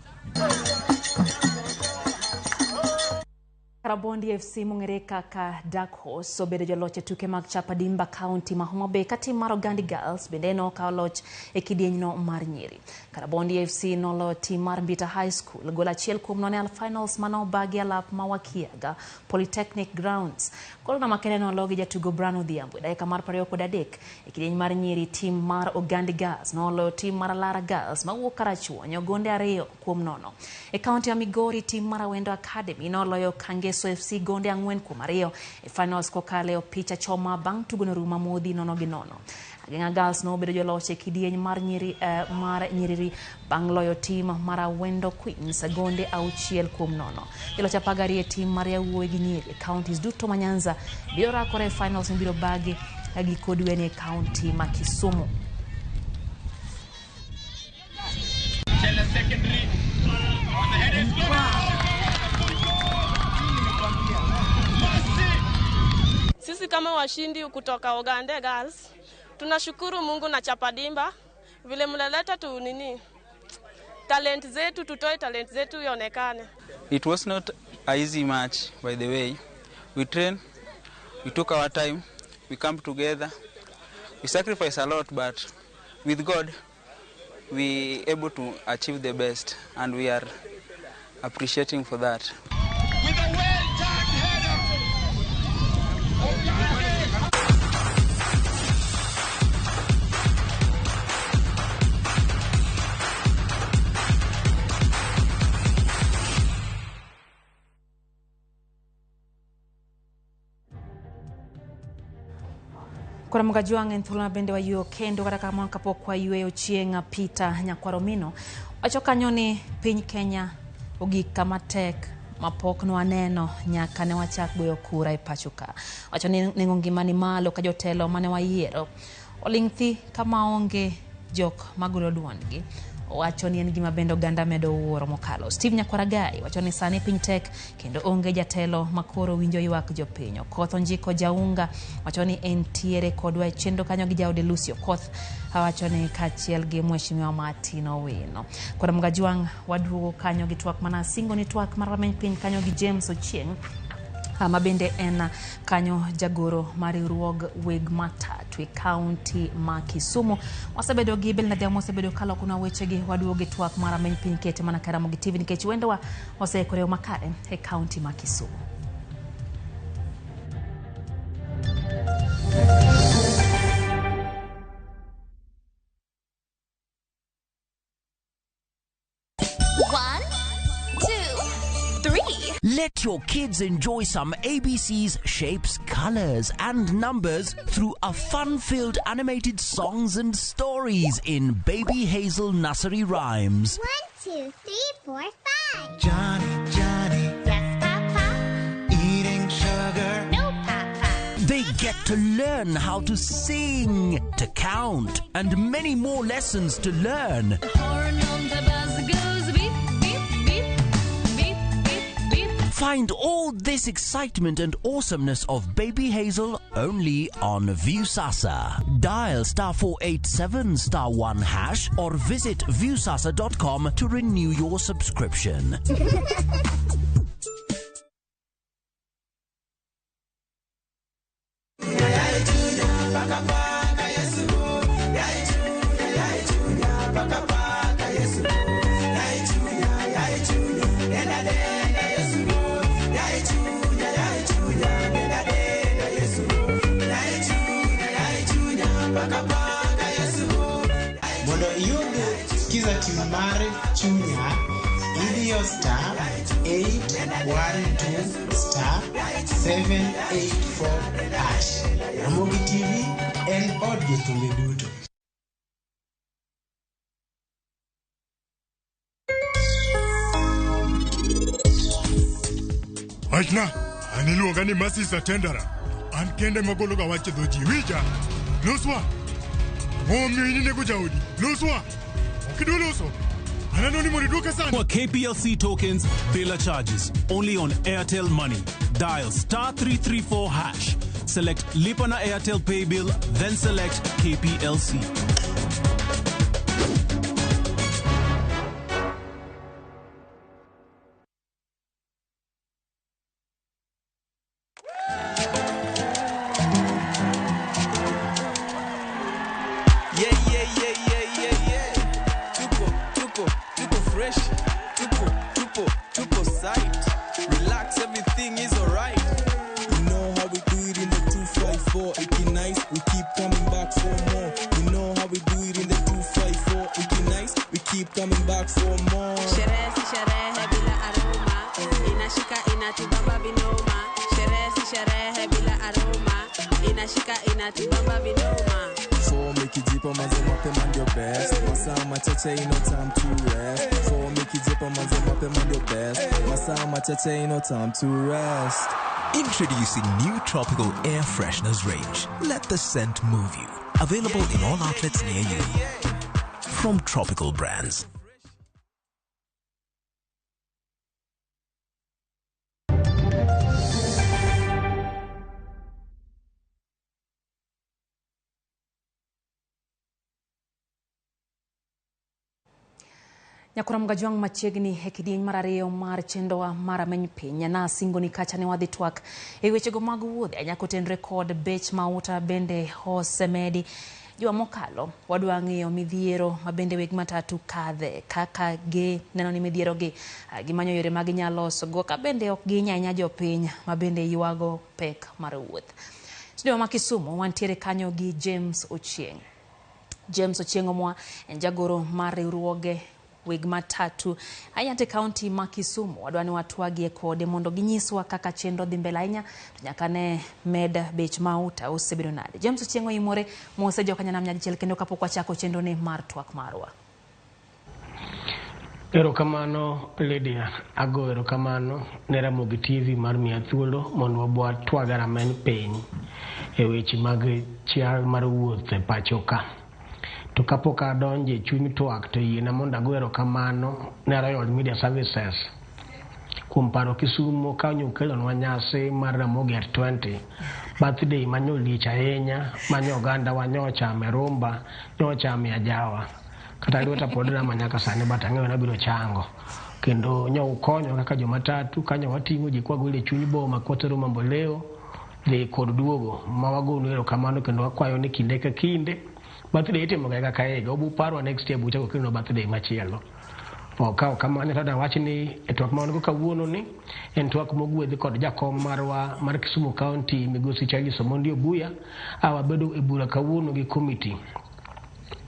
Speaker 1: Karabondi FC mong'ere kaka Dark Horse obedo joloch e tuke mag Chapadimba County ma Homa Bay ka tim mar Ogandi Girls bende nokawo loch e kidieny mar nyiri. Karabondi FC noloyo tim mar Mbita High School gol 1-0 finals manobagi alap ma Wakiaga Polytechnic Grounds. Golno makende nologi jatugo Brano Odhiambo dakika mar 23 e kidieny mar nyiri. Tim mar Ogandi Girls noloyo tim mar Lara Girls mawuok Karachuonyo gonde 2-0. E kaunti ya Migori tim mar Awendo Academy noloyo Kangeso FC gonde 4-2 e finals kokalo picha choma bang' tugo no ruma modhi 0-0. Agenga Girls no bedo joloch e kidieny mar nyiri bang' loyo tim mar Awendo Queens gonde 6-0. Joloch apagari e tim mar yawuoyi gi nyiri counties duto ma Nyanza biro rakore e finals biro bagi giko dwe ni county ma Kisumu.
Speaker 17: Sisi kama washindi kutoka Ogande Girls tunashukuru Mungu na Chapadimba vile mleleta talent zetu, tutoe talent zetu ionekane.
Speaker 18: It was not an easy match, by the way. We trained, we took our time, we come together, we sacrificed a lot, but with God we able to achieve the best, and we are appreciating for that.
Speaker 1: Kwa mgajuang entuluna bende wa yuo kendo kada kama kapok kwa yue Ochieng Peter Nyakwaromino wachoka nyoni piny Kenya ogik kama tek mapok no aneno nyaka ne wachak goyo kura e pachuka. Wacho ni nengo ngimani malo ka jotelo mane wayiero oling'thi kama onge jok magolo duondgi. Wacho ni en gima bende oganda medo wuoro mokalo. Steve Nyakwaragai wacho ni sani piny tek kendo onge jatelo makoro winjo ywak jopiny. Okoth Onjiko Jaunga wacho ni entiere kodwa e chenro kanyo gi jaode Lucy Okoth wacho ni kachiel gi Mheshimiwa Martin Owino. Kwa Mgajuang waduogo kanyo gi twak mana singo ni twak mar rameny piny kanyo gi James Ochieng mabende en kanyo jagoro mariruog weg matatu e kaunti ma Kisumu. Wasebedo gi bel na dia mosebedo kalo kuna weche gi waduoge twak mara men piny kete mana Ramogi TV nikech wendo wa osekoreo makare e kaunti ma Kisumu.
Speaker 22: Let your kids enjoy some ABC's shapes, colors, and numbers through a fun-filled animated songs and stories in Baby Hazel Nursery Rhymes.
Speaker 2: 1, 2, 3, 4, 5.
Speaker 3: Johnny, Johnny.
Speaker 2: Yes, Papa.
Speaker 3: Eating sugar.
Speaker 2: No, Papa.
Speaker 22: They get to learn how to sing, to count, and many more lessons to learn.
Speaker 2: The horn on the bus goes beep, beep, beep, beep, beep, beep.
Speaker 22: Find all this excitement and awesomeness of Baby Hazel only on Viusasa. Dial *487 *1# or visit viusasa.com to renew your subscription.
Speaker 3: Mondo iyude skiza timu mare chunya idiyo *812 *784#. Ramogi TV en od jothumbe duto.
Speaker 4: Wachna, aniluonga ni Masisa Tendara. An kende magolo ga wache dhoji wija. Loswa. Omiyo nego jaudi. Loswa. Okidoloso. Ananoni moriduka sana.
Speaker 5: For KPLC tokens, Bela charges. Only on Airtel Money. Dial *334#. Select Lipana Airtel Pay Bill, then select KPLC.
Speaker 19: Tupo sight. Relax, everything is alright. You know how we do it in the 254. It be nice, we keep coming back for more. You know how we do it in the 254. It be nice, we keep coming back for more.
Speaker 21: Sherehe si sherehe bila aroma, inashika inatubamba vinoma. Sherehe si sherehe bila aroma, inashika inatubamba vinoma.
Speaker 19: For make it deeper, manze mapema ndio best. Masaa machache ino time to rest. For make it deeper, manze mapema ndio best. Masaa machache ino time to rest.
Speaker 24: Introducing new tropical air fresheners range. Let the scent move you. Available in all outlets near you. From Tropical Brands.
Speaker 1: Nyakura Mgajuang machiegni hekidiny marariyo mar chendowa mar meny piny na singo ni kacha ne wadhi twak e wechego mag wuodhe anyako tenre kod bech mauta bende osemedi juma mokalo wadwa ng'iyo midhiero mabende weg matatu kadhe kaka ge neno ni midhiero gi gimanyo yore mag nyaloso go ka bende ok ginyanya jopiny mabende ywago pek mar wuoth. Studio ma Kisumu wantiere kanyo gi James Ochieng. James Ochieng omwa en jagoro mar riwruoge weg matatu ayante kaunti ma Kisumu wadwani watwagie kode mondo ginyiswa kaka chenro dhi mbele ahinya nyaka ne med bech mauta osebedo nade. James Ochieng' imore mose jokanyana mnyachiel kendo kapok wachako chenro ne mar twak marwa.
Speaker 6: Erokamano Lydia, ago erokamano ne Ramogi TV mar miya thuolo mondo wabwa twaga rameny piny e weche mag chial mar wuoth e pacho ka. To kapok adonje chuny twak to yiena mondo ago erokamano ne Royal Media Services kuom paro Kisumu ka onyokelonwa nyasi mar Ramogi at 20 birthday manyolich ahinya manyo oganda wa nyochame rumba nyochame ajawa. Kata lweta pod na manyaka sani batang'eyo na biro chango kendo nyo ukonyo kaka jomatatu kanyo wating'o ji kwa gole chuny boma kwatero mambo leo dhi kod duogo ma wagonu erokamano kendo wakwayo ni kinde ka kinde birthday itimo ga kaka higa obu parwa next year buchako kendo birthday machielo. Okaw kamano tada wach ni e twak mawan go kawuono ni en twak mogwedhi kod jakom marwa mar Kisumu County Migosi Charles Omondi Obuya awabedo e bura kawuono gi committee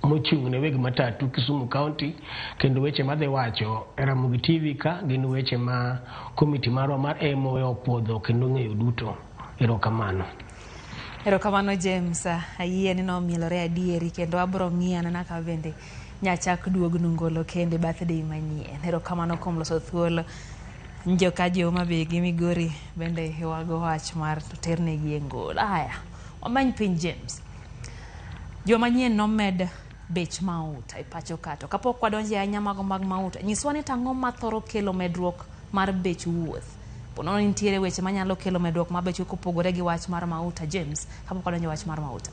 Speaker 6: mochung' ne weg matatu Kisumu County kendo weche madhi wacho Ramogi TV ka gin weche ma committee marwa mar MOA opodho kendo ng'eyo duto. Erokamano.
Speaker 1: Erokamano James, ayie ni nomielore adieri kendo abro ng'iana na ka bende nyachak duognu ngolo kende birthday manyien. Erokamano kuom loso thuolo njoka joma be gi Migori bende wago wach mar ternegi e ngolo. Aya, omany piny James. Joma manyien nomed bech mauta e pacho kato kapok wadonje ahinya mago mag mauta nyiswa ni tang'o mathoro kelo medruok mar bech wuoth ponono nitiere weche manyalo kelo medruok mar bech kopogore gi wach mar mauta. James, kapok wadonje wach mar mauta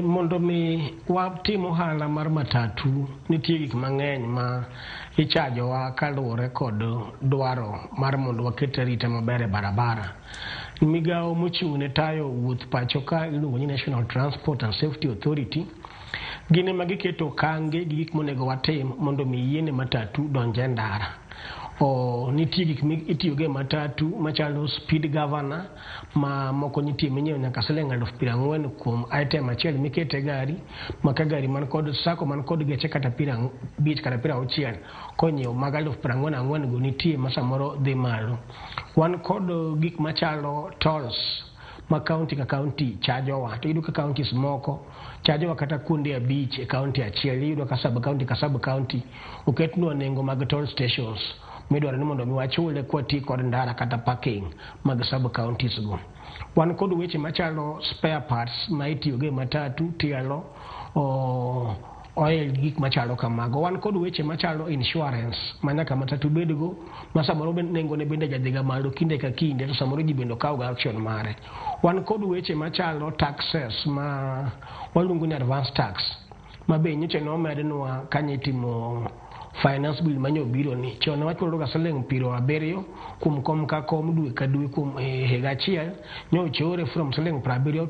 Speaker 6: mondo mi watimo ohala mar matatu nitie gik mang'eny ma ichajowa kaluwore kod dwaro mar mondo waket arita maber e barabara. Migawo mochung' ne tayo wuoth pacho ka iluongo ni National Transport and Safety Authority gine ma giketo kange gi gik monego watim mondo mi yiene matatu donje ndara. Nitie gik itiyoge matatu machalo speed governor ma moko nitie minyiewo nyaka siling 40,000 kuom item achiel mikete gari maka gari man kod sako man kod geche kata 50 kata 60 konyiewo mag 40,000 go nitie ma samoro dhi malo. Wan kod gik machalo tolls ma county ka county chajowa to iyudo ka counties moko chajowa kata kuonde 5 e county achiel iyudo ka sub county oketnwa nengo mag toll stations midwaro ni mondo mi wachule kwati kod ndara kata parking mag sub counties go. Wan kod weche machalo spare parts ma itiyoge matatu tielo oil gik machalo kamago. Wan kod weche machalo insurance manyaka matatu bedgo ma samoro nengo ne bende jadhiga malo kinde ka kinde to samoro ji bende kawo ga action mare. Wan kod weche machalo taxes ma waluongo ni advance tax ma be nyiche no mednwa kanyitimo finance bill manyo biro ni chone wachulo ga siling 70 kuom kom ka kom dwe ka dwe kuom higa achiel nyo chore from siling 70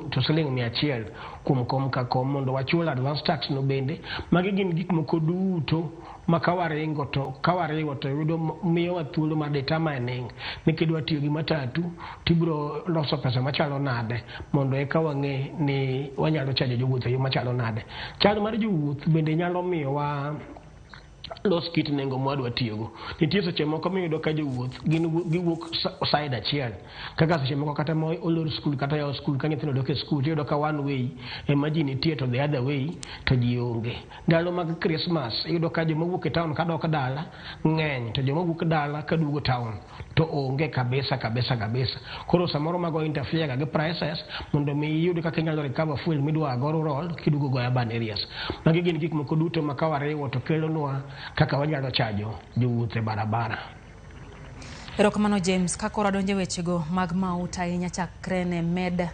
Speaker 6: to siling 100 kuom kom ka kom mondo wachulo advance tax no bende. Magi gin gik moko duto makawaringo to yudo miyo wa thuolo mar determining ni kidwa tiyo gi matatu tibro loso pesa machalo nade mondo eka wang'e ni wanyalo chajo jowuoth e yo machalo nade. Chal mar jowuoth bende nyalo miyo wa los kit nengo mwadwa tiyogo. Nitie seche moko miyudo ka jowuoth giwuok side achiel kaka seche moko kata ma olor skul kata yaw skul ka nyithindo dok e skul tiyudo ka one way ema ji nitie to the other way to ji onge. Ndalo mag Christmas iyudo ka joma wuok e town kadok dala ng'eny to joma wuok dala kaduogo town to onge kabisa. Koro samoro mago interfere ga gi prices mondo mi iyud kaka inyalo recover fuel midwa go rural kiduogo go urban areas. Magi gin gik moko duto ma kawariwo to kelonwa kaka wanyalo chajo jowuoth e barabara.
Speaker 1: Erokamano James, kakoro donje wechego mag mauta ahinya chakre ne med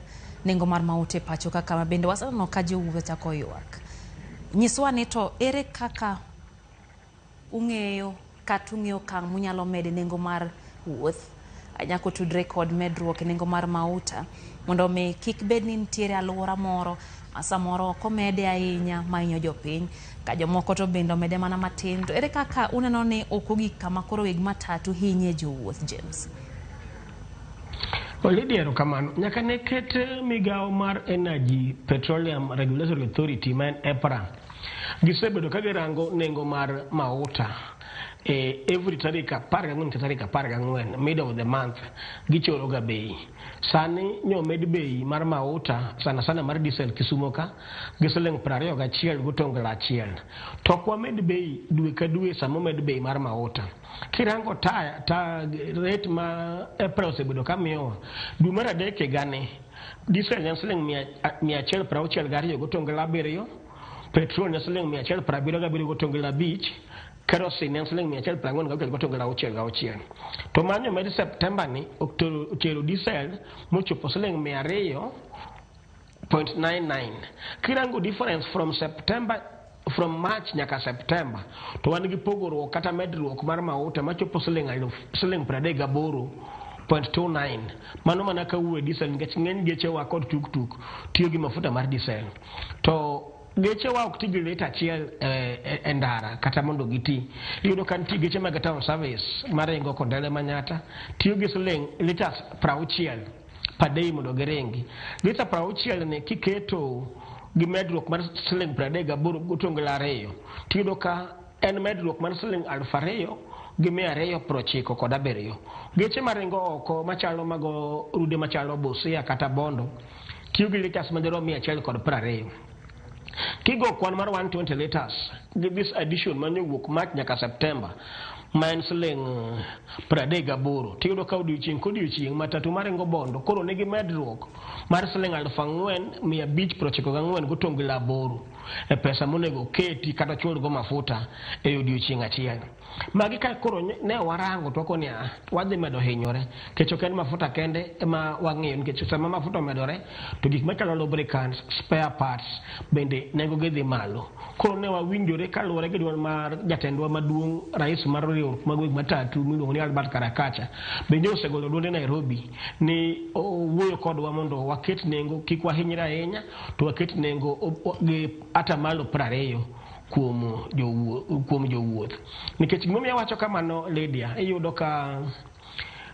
Speaker 1: nengo mar mauta e pacho kaka ma bende wasaneno ka jowuoth chako ywak. Nyiswa ni to ere kaka ung'eyo kang' munyalo med nengo mar wuoth anyako tudre kod medruok e nengo mar mauta mondo mi kik bed ni nitiere alwora moro samoro ok omede ahinya mainyo jopiny ka jomoko to bende omede mana matin. To ere kaka uneno ni ok ogik kama koro weg matatu hinye jowuoth James?
Speaker 6: Lydia, erokamano. Nyaka ne ket migawo mar Energy Petroleum Regulatory Authority ma en EPRA gisebedo ka girango nengo mar mauta every tarika tarika 14 middle of the month gichoro ga bei. Sani nyomed bei mar mauta sana mar diesel Kisumo ka giseleng 21 gutongla achiel. To kwa med bei dwe ka dwe samo med bei mar mauta. Kirango ta rate ma April osebedo ka miyo dwe mar adek gane diesel nyaseleng 160 gutongla 7, petrol nyaseleng 170 gutongla 5, kerosene nyaseleng 140 gutongla 6. To manyo med September ni otero diesel mochopo seleng 200.99. Kirango difference from March nyaka September to wan gi pogoro kata medruok mar mauta machopo seleng 38.29. Mano mana ka uwe diesel ngech ng'eny geche wa kod tuk tiyo gi mafuta mar diesel. To geche wa ok tigi lita achiel endara kata mondo giti. Iyudo ka nitie geche mag town service maringo Kondele Manyata tiyo gi seleng litas 60 per day mondo giringi. Lita 60 ne kiketo gi medruok mar seleng 38 gutongla 2, tiyudo ka en medruok mar seleng 2,200 gi 297. Geche maringo oko machalo mago rude machalo Busia kata Bondo tiyo gi litas madirom 120. Kigo kwan mar 120 liters give this addition manyowuok March nyaka September maen seleng 38. Tiyudo ka odiochieng' matatu maringo Bondo koro nigi medruok mar seleng 4,594 gutongla 8 e pesa monego keti kata chulgo mafuta e odiochieng' achiel. Magi ka koro ne warango to koni wadhi medo hinyore kecho ken mafuta kende ema wang'iyo nikech sama mafuta medore to gik machalo lubricants, spare parts bende nengo gi dhi malo. Koro ne wawinjore kaluwore gi duol mar jatendwa maduong' rais mar riwruok mag matatu miluongo ni Albert Karakacha bende osegolo duonde Nairobi ni wuoyo kodwa mondo waket nengo kik wahinyre ahinya to waket nengo gi atamalo 20 kuom jowuoth. Nikech gimomiyo wacho kamano Lydia, iyudo ka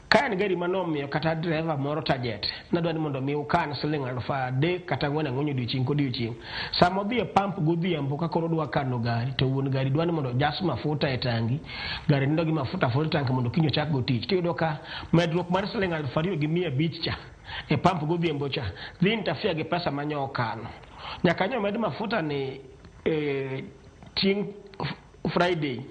Speaker 6: en gari manomiyo kata driver moro target nadwa ni mondo mi ukan seleng 3,000 kata 4 odiochieng' kodiochieng'. Sama odhi e pump godhiambo ka koro dwa kano gari to wuon gari dwa ni mondo jas mafuta e tangi, gari nindo gi mafuta full tank mondo kinyo chak go tich. Tiyudo ka medruok mar seleng 2,500 cha e pump godhiambo cha dhi interfere gi pesa manyo kano. Nyaka nyo med mafuta ni chieng' Friday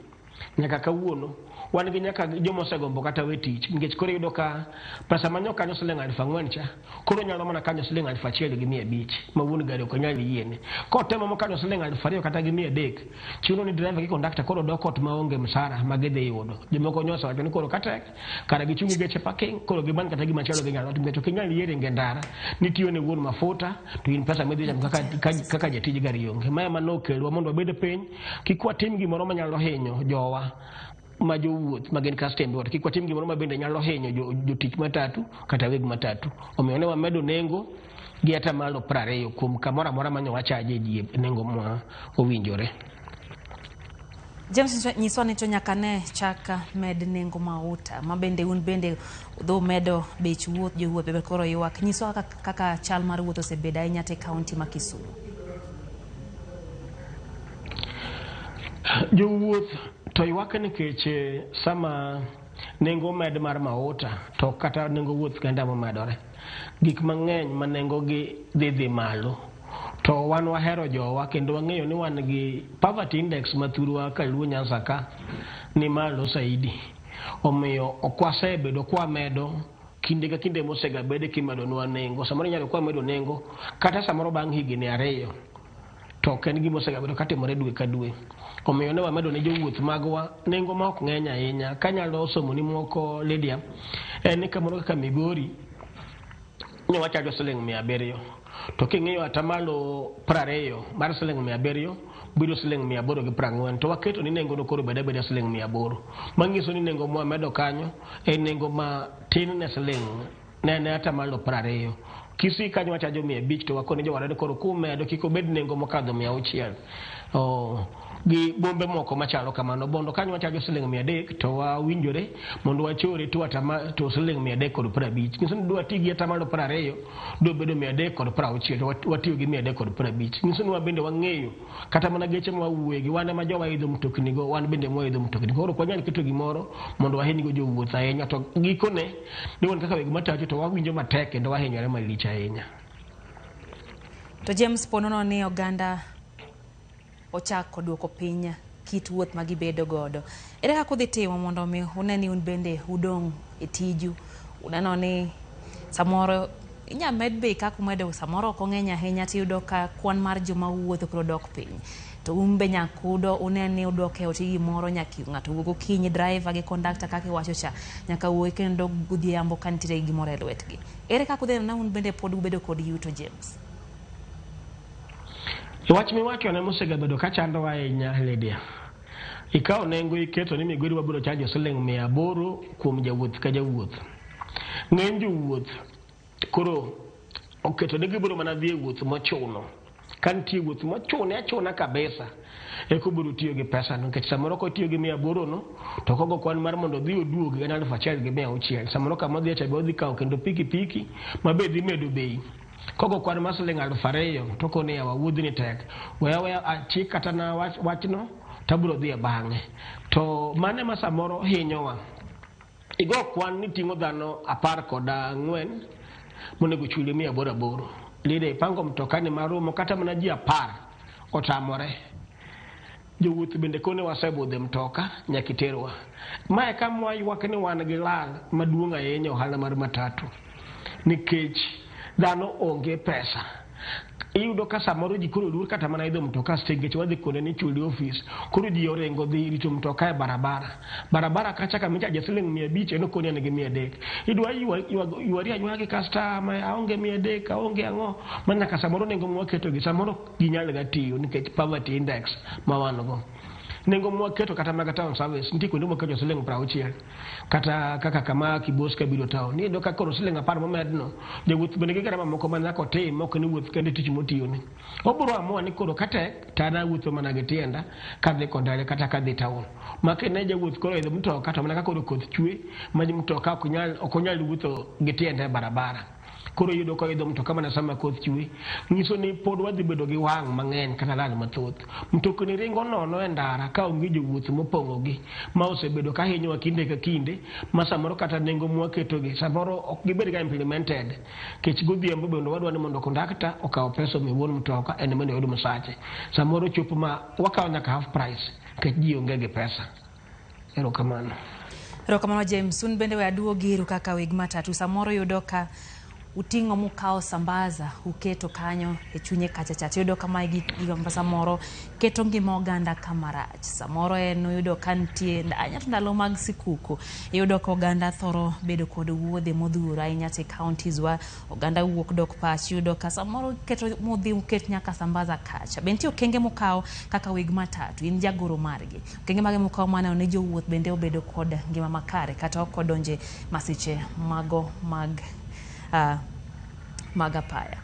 Speaker 6: nyaka kawuono wan gi nyaka jomo segombo kata we tich nikech koro yudo ka pesa manyo kanyo seleng 4,000 cha koro nyalo mana kanyo seleng 1,500 ma wuon gari ok nyal yiene. Kotemo mo kanyo seleng 2,000 kata gi 300 chuno ni driver gi conductor koro dok ot maonge msara magidhi yudo. Jomoko nyoso wacho ni koro kata kara gichungi geche parking koro giban kata gima chalo gi nyalo to geche kinyal yiere ngendara nitiyo ne wuon mafuta to in pesa medhi jam kaka jatij gari onge. Maya manokelwa mondo wabed piny kik watim gimoro manyalo hinyo jowa ma jowuoth magen customer kik watim gimoro ma bende nyalo hinyo jotich matatu kata weg matatu. Omiyo ne wamedo nengo gi atamalo 20 kuom kamoro amora manyo wachaje ji nengo ma owinjore.
Speaker 1: James nyiswa ni to nyaka ne chaka med nengo mauta ma bende un bende dho medo bech wuoth jowuoth be koro ywak. Nyiswa kaka chal mar wuoth osebedo ahinya te kaunti ma Kisumu.
Speaker 6: Jowuoth to ywak nikech sama nengo med mar mauta to kata nengo wuoth kenda momedore gik mang'eny ma nengo gi dhi malo to wan wahero jowa kendo wang'eyo ni wan gi poverty index mathurwa kaluo Nyanza ka ni malo saidi. Omiyo okwasebedo kwa medo kinde ka kinde mosegabede kimedo nwa nengo samoro nyalo kwa medo nengo kata samoro bang' higni 2 to ken gimo osegabedo katimore dwe ka dwe. Omiyo ne wamedo ne jowuoth magwa nengo ma ok ng'eny ahinya. Kanyalo somo ni moko Lydia en ni kamoro kaka Migori ne wachajo seleng 700 to king'iyo atamalo 20 mar seleng 700 biro seleng 840 to waketo ni nengo no koro beda seleng 800 mangiso ni nengo mo medo kanyo en nengo ma tin ne seleng ne atamalo 20. Kisi kanyo wachajo 500 to wakone jowarade koro kumedo kiko bed nengo mokadho 600. gi bombe moko machalo kamano bondo kanyo wachajo siling 300 to wawinjore mondo wachore to atama to siling 350 nyiso ni dwa tigi atamalo 20 do bedo 360 to watiyo gi 350 nyiso ni wabende wang'eyo kata mana geche ma wawuoye gi wan ma jowa idho mtokni go wan bende mo idho mtokni koro kwanyal keto gimoro mondo wahinyi go jowuoth ahinya to gikone ni won kaka weg matatu to wawinjo matek kendo wahinyore malich ahinya.
Speaker 1: To James Ponono ni oganda ochako duoko piny kit wuoth ma gibedo godo. Ere kaka udhi timo mondo mi uneni un bende udong' e tiju uneno ni samoro inyamed be kaka umedo samoro ok ong'eny ahinya tiyudo ka kwan mar joma wuotho koro dok piny to umbe nyakudo uneni udok e otigi moro nyaki ng'ato wuok okinyi driver gi conductor kaka iwacho cha nyaka wuoyi kendo godhiambo ka nitiere gimoro e lwetgi. Ere kaka udhi na un bende pod ubedo kod yuto James?
Speaker 6: Wach miwacho ne mosegabedo ka chando ahinya Lydia. Ikawo nengo iketo ni migori wabiro chajo siling 800 kuom jawuoth ka jawuoth. Ng'eny jowuoth koro oketo ni gibiro mana dhi e wuoth mochuno. Kan tiyo wuoth mochuno achuna kabisa eko biro tiyo gi pesa no nikech samoro ko tiyo gi 800 no to kogo kwan mar mondo dhi oduogi en 1,600 samoro kama dhi acha dhi kawo kendo piki mabe dhi medo bei. Kogo kwan mar siling 2,000 to kone ya wuodhi ni tek wewe achi kata na wachno taburo dhi e bang'e to mane ma samoro hinyowa igo kwan ni tingo dhano 14 monego chule 800 lide pango mtokani marumo kata mana ji 10 otamore jowuoth bende kone wasebudhe mtoka nyakiterwa mae kama ywak ni wan gi lal maduong' ahinya ohala mar matatu nikech dhano onge pesa iyudo ka samoro ji koro dur kata mana idho mtoka stengech wadhi kone ni chuli office koro ji orengo dhi rito mtoka e barabara kacha kama chaje siling 500 eno kone ne gi 300 idwa ywari anywa gi customer aonge 300 aonge ang'o mana ka samoro nengo mwaketo gi samoro ginyal ga tiyo nikech poverty index mawanogo nengo mwaketo kata maga town service nti kwendo mwaketo siling 60 kata kaka kama kiboska biro town ni ndo ka koro siling 10 momedno jowuoth bende gigara mamoko mana ko tim moko ni wuoth kende tich motiyo ni obro amua ni koro kate tada wuotho mana gi tienda kadhi kondale kata kadhi town makene jowuoth koro idho mtoka to mana ka koro koth chwe ma mtoka okonyal wuotho gi tienda e barabara koro yudo ko idho mtoka mana sama koth chwe nyiso ni pod wadhi bedo gi wang' mang'eny kata lal mathoth mtokni ringo nono e ndara ka onge jowuoth mopong'o gi ma osebedo ka hinyowa kinde ka kinde ma samoro kata nengo mwaketo gi samoro ok gibed ga implemented kech godhiambo bende wadwa ni mondo conductor okaw pesa miwuon mtoka en mondo yud msache samoro chopo ma wakaw nyaka half price kech ji onge gi pesa. Erokamano
Speaker 1: James, un bende we aduogi iru kaka weg matatu samoro yudo ka uting'o mukao sambaza uketo kanyo e chunye kacha chacha yudo kama gigamba samoro keto ngima oganda kamarach samoro en yudo kantie anya ndalo mag sikuku yudo ko oganda thoro bedo kod wuodhe modhuro ahinya te counties wa oganda wuok dok pach yudo ka samoro keto modhi uket nyaka sambaza kacha bentio kenge mukao kaka weg matatu in jagoro margi kenge mage mukao mana ne jowuoth bende obedo kod ngima makare kata ok odonje masiche mago magapaya.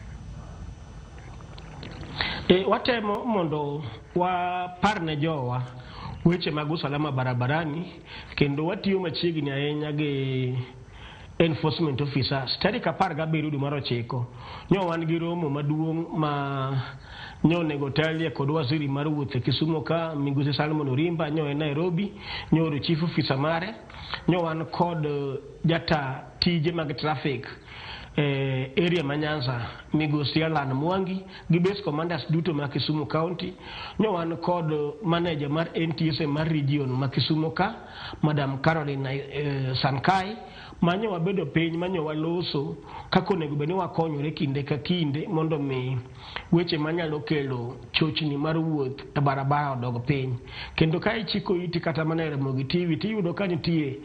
Speaker 6: Watemo mondo waparne jowa weche mag usalama barabarani kendo watiyo machiegni ahinya gi enforcement officers. Tarik 17 dwe mar 9 nyo wan gi romo maduong' ma nyo negotalia kod waziri mar wuoth e Kisumu ka Migosi Salmon Orimba nyo e Nairobi nyo chief officer mare nyo wan kod jata tije mag traffic area Manyanza Migosi Alan Mwangi gi base commanders duto ma Kisumu County nyo wan kod manager mar NTSA mar region ma Kisumu ka Madam Caroline Sankai manyo wabedo piny manyo waloso kako onego beni wakonyore kinde ka kinde mondo mi weche manyalo kelo chochni mar wuoth e barabara odog piny kendo ka ichiko iti kata mana Ramogi TV tiyudo ka nitie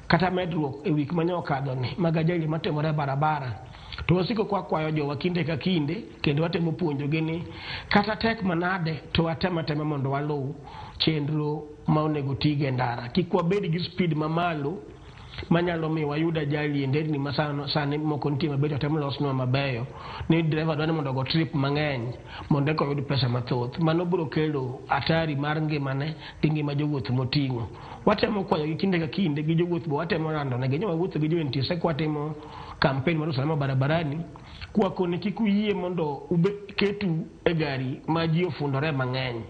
Speaker 6: kata medruok e wik manyo okadho ni magajali matemore barabara to wasiko kwa kwayo jowa kinde ka kinde kendo watemo puonjogi ni kata tek manade to watema mondo waluw chenro ma onego tige ndara kik wabed gi speed mamalo manyalo mi wayuda jali nderni masano sani moko nitie mabedo temo losnwa mabeyo ni driver dwani mondo go trip mang'eny mondo eko yud pesa mathoth. Mano biro kelo atari mar ngimane gi ngima jowuoth moting'o. Watemo kwayo gi kinde ka kinde gi jowuoth bo watemo rando ne joma wuotho gi jo kwatimo campaign mar usalama barabarani kwa kone kik uyie mondo ketu e gari ma ji ofundore mang'eny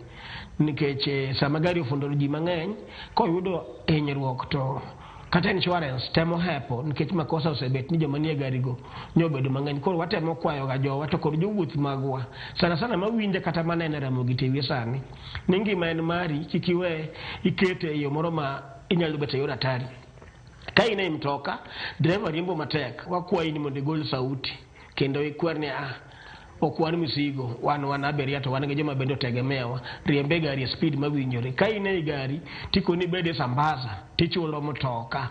Speaker 6: nikech sama gari ofundore ji mang'eny koyudo hinyruok to kata insurance temo hepo nikech makosa osebet ni joma nie gari go nyobedo mang'eny. Koro watemo kwayo ga jowa to kod jowuoth magwa sana mawinje kata manene Ramogi TV sani ni ngima en mari, kik iwe ikete yo moro ma inyalo bet yor atari. Ka in e mtoka driver riembo matek, wakwayi ni mondo igol sauti kendo ikwer ni okwan misigo wan abiria to wan gi joma bende otegemewa, riembe gari speed mawinjore. Ka in e gari tikoni bede sambaza tichulo mtoka,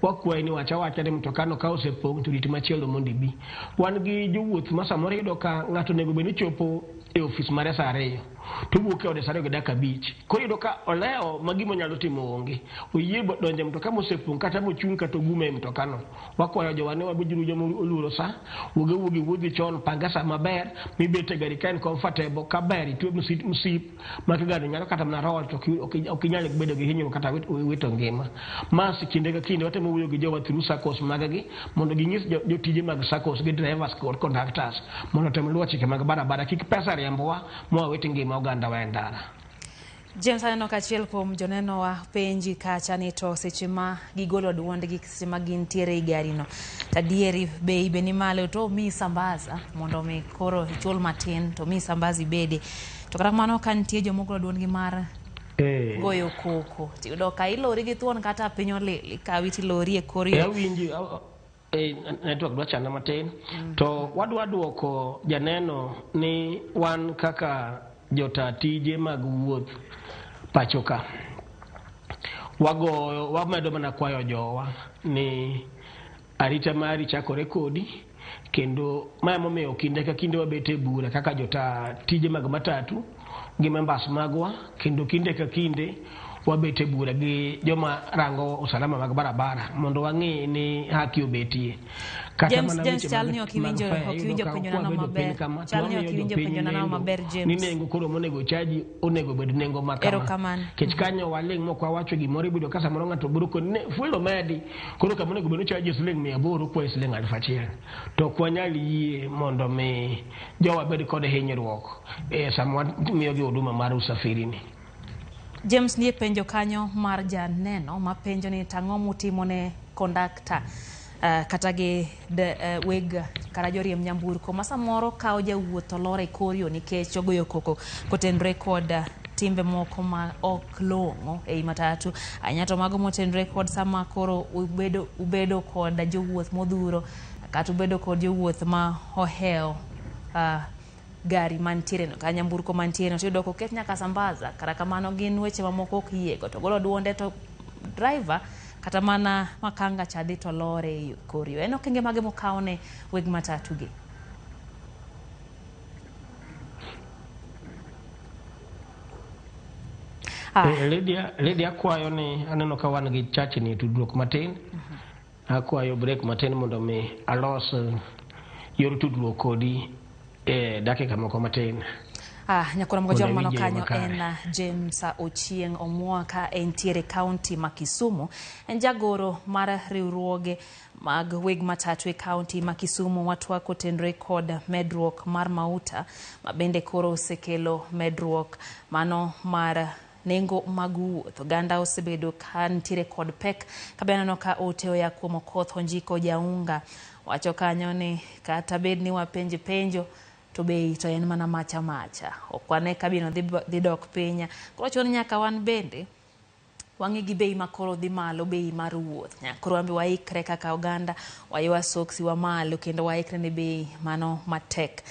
Speaker 6: wakwayi ni wacha ni mtokano ka osepong' to rit machielo mondo ibi. Wan gi jowuoth ma samoro iyudo ka ng'ato onego bed ni chopo e ofis mare saa 2 to wuok e ode saa 2 gi dakika 5. Koro iyudo ka oleo ma gima nyalo timo onge, oyie donjo mtoka mosepong' kata mochung' kata ogume mtokano. Wakwayo jowa ni wabijiru joma oluoro saa wuodhi chon, panga saa maber mibet e gari ka en comfortable ka ber itwe msip ma gari nyalo kata mana roll to ok inyal bedo gi hinyruok kata wito ngima. Mas kinde ka kinde watemo wuoyo gi jowa through SACCOs maggi mondo ginyis jotije mag SACCOs gi drivers kod conductors mondo tem luwo chike mag barabara, kik pesa riembowa mwawit ngima oganda wa endara.
Speaker 1: James aneno kachiel kuom joneno wa penji kacha ni to seche ma gigolo duondgi seche ma gintiere i gari no tadieri be ni malo to mi sambaza mondo mi koro ichul matin to mi sambazi bede to kata mano ka nitie jomogolo duondgi mar goyo koko tiyudo ka ilori gi thuon kata piny olili ka witi lori e kori
Speaker 6: winji network dwa chana matin to wadwa duoko janeno ni wan kaka jota tije mag wuoth pachoka wamedo mana kwayo jowa ni arita mari chakore kodi kendo ma momiyo kinde ka kinde wabete bura kaka jota tije mag matatu gi members magwa, kendo kinde ka kinde wabete bura gi joma rango usalama mag barabara mondo wang'i ni haki obetie.
Speaker 1: James chalni okiwinjo penjo nano maber. Chalni okiwinjo penjo nano maber James.
Speaker 6: Ni nengo koro monego chaji onego bed nengo makama.
Speaker 1: Erokamano.
Speaker 6: Kech kanyo waling moko wacho gimoro ibudo kasa moro ng'ato buru ko fulo medi koro ka monego bed chaji siling 800 kwa siling 1000. To kwanyali yie mondo me jowa bed kod hinyruok samwa miyo gi huduma mar usafiri ni.
Speaker 1: James nie penjo kanyo mar janeno ma penjo ni tang'o mutimo ne conductor kata gi weg kara joriemb nyamburko ma samoro kawo jawuoth lore korio nikech ogoyo koko kotenre kod timbe moko ma ok long'o ei matatu anyato mago motenre kod sama koro ubedo kod jowuoth modhuro kata ubedo kod jowuoth ma oheo gari mantiere no kanyamburko mantiere no tiyudo koket nyaka sambaza kata kamano gin weche mamoko ok yiego to golo duonde to driver kata mana makanga cha dhi to lore korio. En okenge mage mokaw ne weg matatu gi?
Speaker 6: Lydia akwayo ni aneno ka wan gi chachi ni tudruok matin. Akwayo break matin mondo mi alos yor tudruok kodi dakika moko matin.
Speaker 1: Nyakura mgoja mano kanyo en James Ochieng Omwaka entiere county ma Kisumu en jagoro mar riwruoge mag weg matatu e county ma Kisumu. Watwa kotenre kod medruok mar mauta ma bende koro osekelo medruok mano mar nengo mag wuoth. Oganda osebedo ka ntiere kod pek kabenano ka ote oya kuom Okoth Onjiko Jaunga wacho kanyo ni kata bed ni wapenje penjo to bei to en mana macha okwane kabino dhi dok pinya koro chon nyaka wan bende wang'i gi bei makoro dhi malo, bei mar wuoth. Koro ambi waikre kaka oganda waywa soksi wa malo kendo waikre ne bei mano matek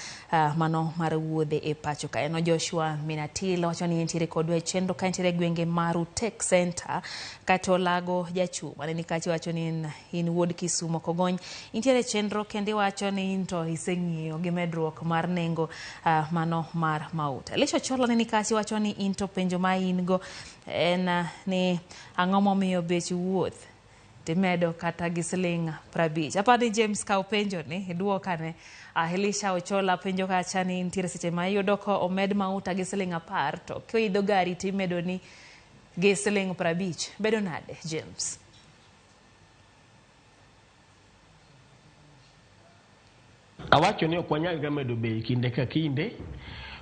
Speaker 1: mano mar wuodhe e pacho ka. Eno Joshua Minatilo wacho ni entiere kodwa chenro ka entiere gwenge maru Tech Center kato lago jachuma ne nikachi wacho ni in wuod Kisumo Kogony entiere chenro kende wacho ni into iseng'iyo gi medruok mar nengo mano mar mauta. Lisho Cholo ne nikachi wacho ni into penjo ma in go en ni ang'o momiyo bech wuoth timedo kata gi siling 50. Apani James ka upenjo ni iduokane Elisha Ochola penjo kacha ni ntiere seche ma iyudo ko omed mauta gi siling 10 to kioidho gari timedo ni gi siling 50 bedo nade James?
Speaker 6: Awacho ni okwanyal ga medo bei kinde ka kinde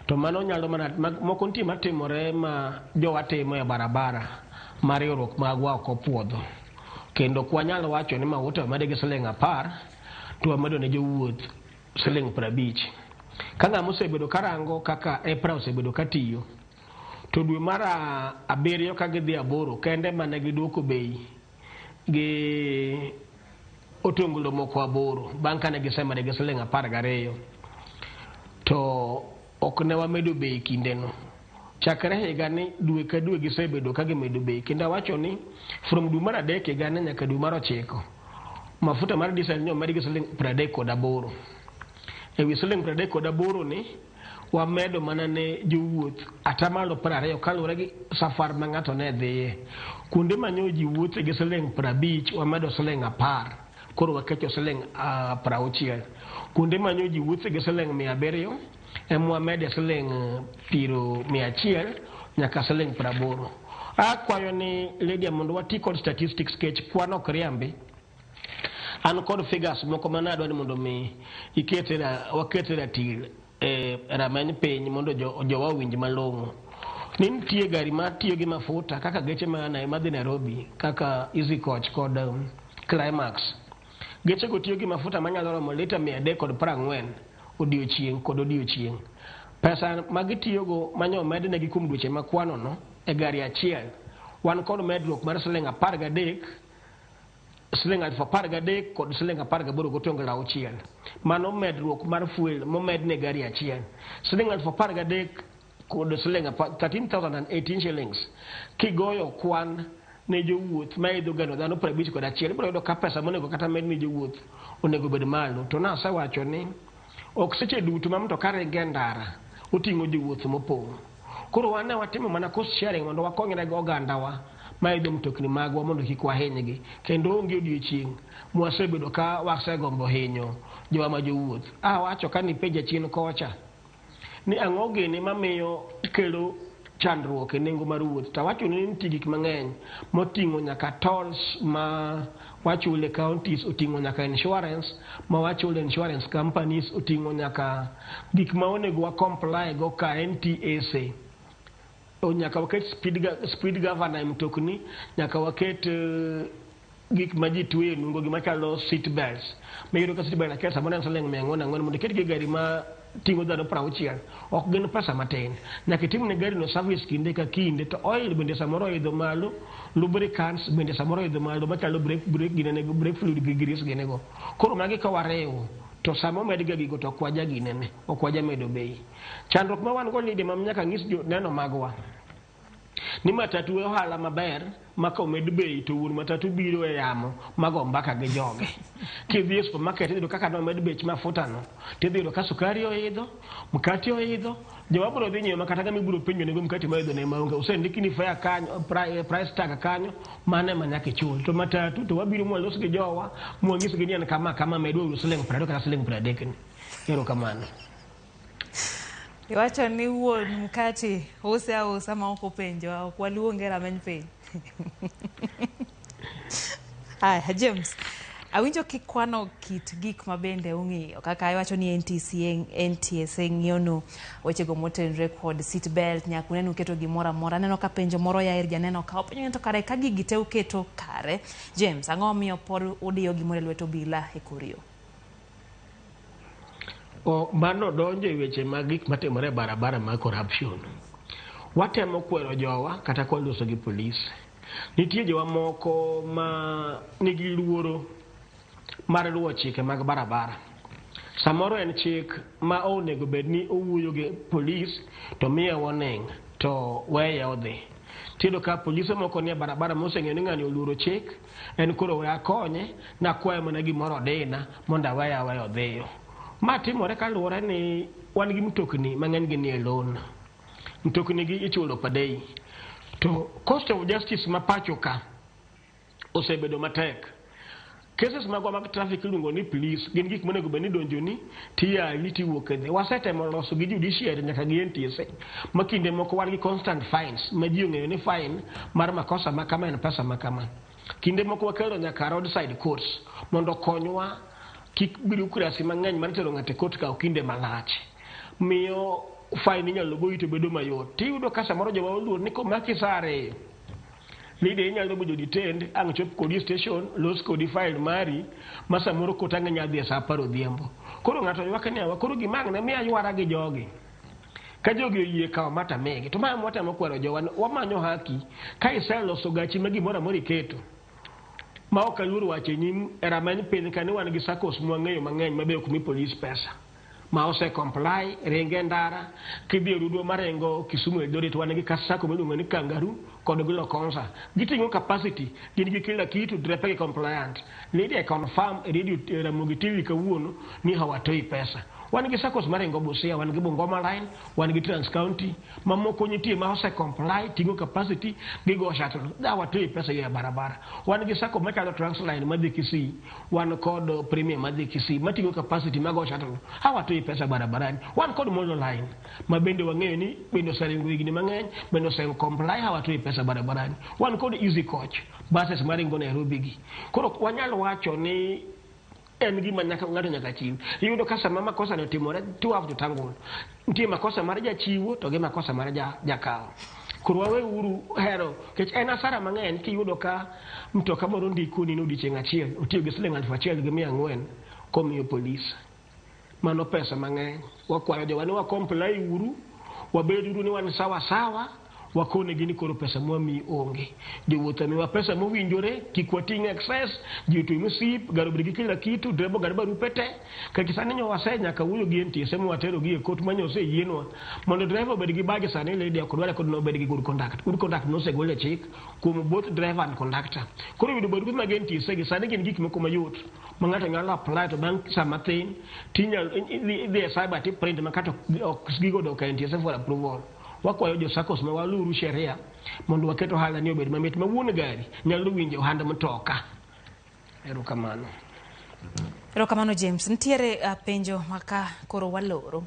Speaker 6: to mano nyalo mana moko nitie matimore ma jowa timo e barabara mar riwruok magwa ok opuodho kendo kwanyal wacho ni mauta made gi siling 10 to wamedo ne jowuoth siling 50. Ka ng'ama osebedo karango kaka EPRA osebedo katiyo to dwe mar 7 ka gidhi 8 kende mane giduoko bei gi otonglo moko 8 bang' kane gisemade gi siling 12 to ok ne wamedo bei kindeno. Chakre higa ni dwe ka dwe gisebedo ka gimedo bei kendo wacho ni from dwe mar 3 higa ni nyaka dwe mar 9 mafuta mar diesel nyo med gi siling 38. Ewi siling 38 ni wamedo mana ne jowuoth atamalo 20 kaluwore gi safar ma ng'ato ne dhiye. Kuonde manyo ji wuothe gi siling 50 wamedo siling 10 koro wakecho siling 60. Kuonde manyo ji wuothe gi siling 700 wamedo siling 100 nyaka siling 80. Akwayo ni Lydia mondo wati kod statistics kech kwano ok riambi. An kod figures moko manadwa ni mondo mi waketera til rameny piny mondo jowa winj malong'o. Ni nitie gari ma tiyo gi mafuta kaka geche madhi Nairobi kaka Easy Coach kod Climax. Geche go tiyo gi mafuta manyalo romo lita 340 odiochieng' kod odiochieng'. Pesa magitiyogo manyo mednegi kuom dweche makwano no e gari achiel wan kod medruok mar siling 13 siling 13 kod siling 18 gotongla 6. Mano medruok mar fuel momed ne gari achiel siling 13 kod siling 13,018 shillings kigoyo kwan ne jowuoth ma idho gano dhano 50 kod achiel ibiro yudo ka pesa monego kata med ne jowuoth onego bed malo. To nasewacho ni ok seche duto ma mtoka ringe ndara oting'o jowuoth mopong'. Koro wan ne watimo mana cost sharing mondo wakonyre go ogandawa ma idho mtokni magwa mondo kik wahinygi kendo onge odiochieng' mwasebedo ka wasegombo hinyo jowa ma jowuoth. Wacho ka ni peja chien kocha ni ang'o gini mamiyo kelo chandruok e nengo mar wuoth. Tawacho ni nitie gik mang'eny moting'o nyaka tolls ma wachule counties, oting'o nyaka insurance ma wachule insurance companies, oting'o nyaka gik ma onego wa comply go ka NTSA. Nyaka waket speed governor mtokni, nyaka waket gik ma ji tuwe nungo gima chalo seat belts. Mayudo ka seat belt akel samona siling 400 mondo ketgi gari ma tingo dhano 60 ok gin pesa matin. Nyaka timne gari no service kinde ka kinde to oil bende samoro idho malo, lubricants bende samoro idho malo machalo brake ginego brake fluid gi grease ginego. Koro magi ka warewo to samo med ga gigo to kwaja ginene okwaja medo bei. Chandruok ma wan go Lydia ma nyaka ng'is jo neno magwa ni matatu e ohala maber maka omed bei to wuon matatu biro e yamo mago mbaka gi joge. Kidhi e supermarket idho kaka no med bech mafuta no tidhi ka sukari oidho, mkati oidho, jowa biro dhi nyiewo makata ga mibiro penjo nego mkati ma idho ne maonge usendiki ni fare kanyo price tag kanyo mane manyaka ichul. To matatu to wabiro mwalos gi jowa mwang'is gi ni kama medwa siling 20 kata siling 30 ni. Ero kamano.
Speaker 1: Iwacho ni wuon mkati usa ma ok openjo ok waluonge rameny piny. James, awinjo kikwano kit gik mabende ung'iyo kaka iwacho ni NTSA ng'iyono wechego motenre kod seat belt nyaka uneno uketo gimoro amora. Aneno ka penjo moro ya janeno ka openjo to kare ka gigi te uketo kare. James, ang'o miyo pod udiyo gimoro e lwet obila e korio?
Speaker 6: Mano donjo e weche mag gik matimore e barabara mag corruption. Watemo kwero jowa kata kwa loso gi polis. Nitie jowa moko ma nigi luoro mar luwo chike mag barabara. Samoro en chik ma onego bed ni owuoyo gi polis to miye warning to weye odhi. Tido ka polise moko nie barabara moseng'eyo ni ng'ani oluoro chik en koro we akonye na kwayo mana gimoro dina mondo aweya odhiyo. Ma timore kaluwore ni wan gi mtokni mang'eny gi nie loan. Mtokni gi ichulo per day. To cost of justice ma pacho ka osebedo matek. cases magwa mag traffic luongo ni police gin gik monego bed ni donjoni tiya liti wuokethe wasetemo loso gi judiciary nyaka gi NTSA makinde moko wan gi constant fines ma ji ong'eyo ni fine mar makosa makama en pesa makama kinde moko wakelo nyaka roadside courts mondo konywa kik birokrasi mang'eny mar tero ng'ato e court kawo kinde malach miyo fine inyalo goyi to bedo mayot tiyudo ka samoro jowa oluor ni komaki saa ariyo Lide inyalo bedo detained ang' chop kodi station los kodi file mari ma samoro kota ng'enya dhi sa 10 odhiambo koro ng'ato ywak ni awa koro gimang' ne mi aywara gi jogi ka jogi oyie kawo mata megi to ma watemo kwero jowa wamanyo haki ka iseloso gachi ma gimoro amora iketo ma ok aluor wache nyim eramany piny kani wan gi SACCOs mwang'eyo mang'eny mabe ok mi police pesa ma ose comply ringe ndara kidhi rudo marengo Kisumu Eldoret wan gi SACCO miluongo ni Kangaroo kod Glo Konza giting'o capacity gin gi kila kitu drepe gi compliant lady confirm radio Ramogi TV kawuono ni hawatoi pesa wan gi SACCOs marengo Busia wan gi Bungoma Line wan gi Trans County mamoko nitie ma ose comply tingo capacity gi go shuttle hawatoi pesa ya barabara wan gi SACCO machalo Transline madhi Kisii wan kod Premier madhi Kisii matingo capacity mago shuttle hawatoi pesa barabarani wan kod Molo Line ma bende wang'eyo ni bende oserengo higni mang'eny bende ose comply hawatoi pesa barabarani wan kod Easy Coach buses maringo Nairobi gi koro wanyalo wacho ni en gima nyaka ng'ato nyaka chiw iyudo ka sama makosa ne otimore two have to tangle nitie makosa mar jachiwo to gi makosa mar jakawo koro wawe uru hero kech en asara mang'eny kiyudo ka mtoka moro ndikoni no odiechieng' achiel otiyo gi siling 1,400 komiyo polis mano pesa mang'eny wakwayo jowa ni wakomply uru wabed uru ni wan sawa sawa wakone gini koro pesa mwami onge jowuotho miwa pesa mowinjore kik wating' excess jitu msip garo brigi kila kitu drebo garo barupete kaki sani nyo wase nyaka wuyo gi NTSA mwatero gi e kot manyo se yienwa mondo driver obed gi bagi sani lady akodware kod no obed gi good conduct no se gole chik kuom both driver and conductor koro yudo barupe mag NTSA gi sani gin gik moko mayot ma ng'ato nyalo apply to bang' sama thin tinyal the cyber tip print makato gigo doka NTSA for approval wakwayo jo SACCOs ma waluru sheria mondo waketo hala ni obed mamit ma wuon gari nyalo winjo ohanda mtoka erokamano
Speaker 1: James ntiere penjo maka koro waloro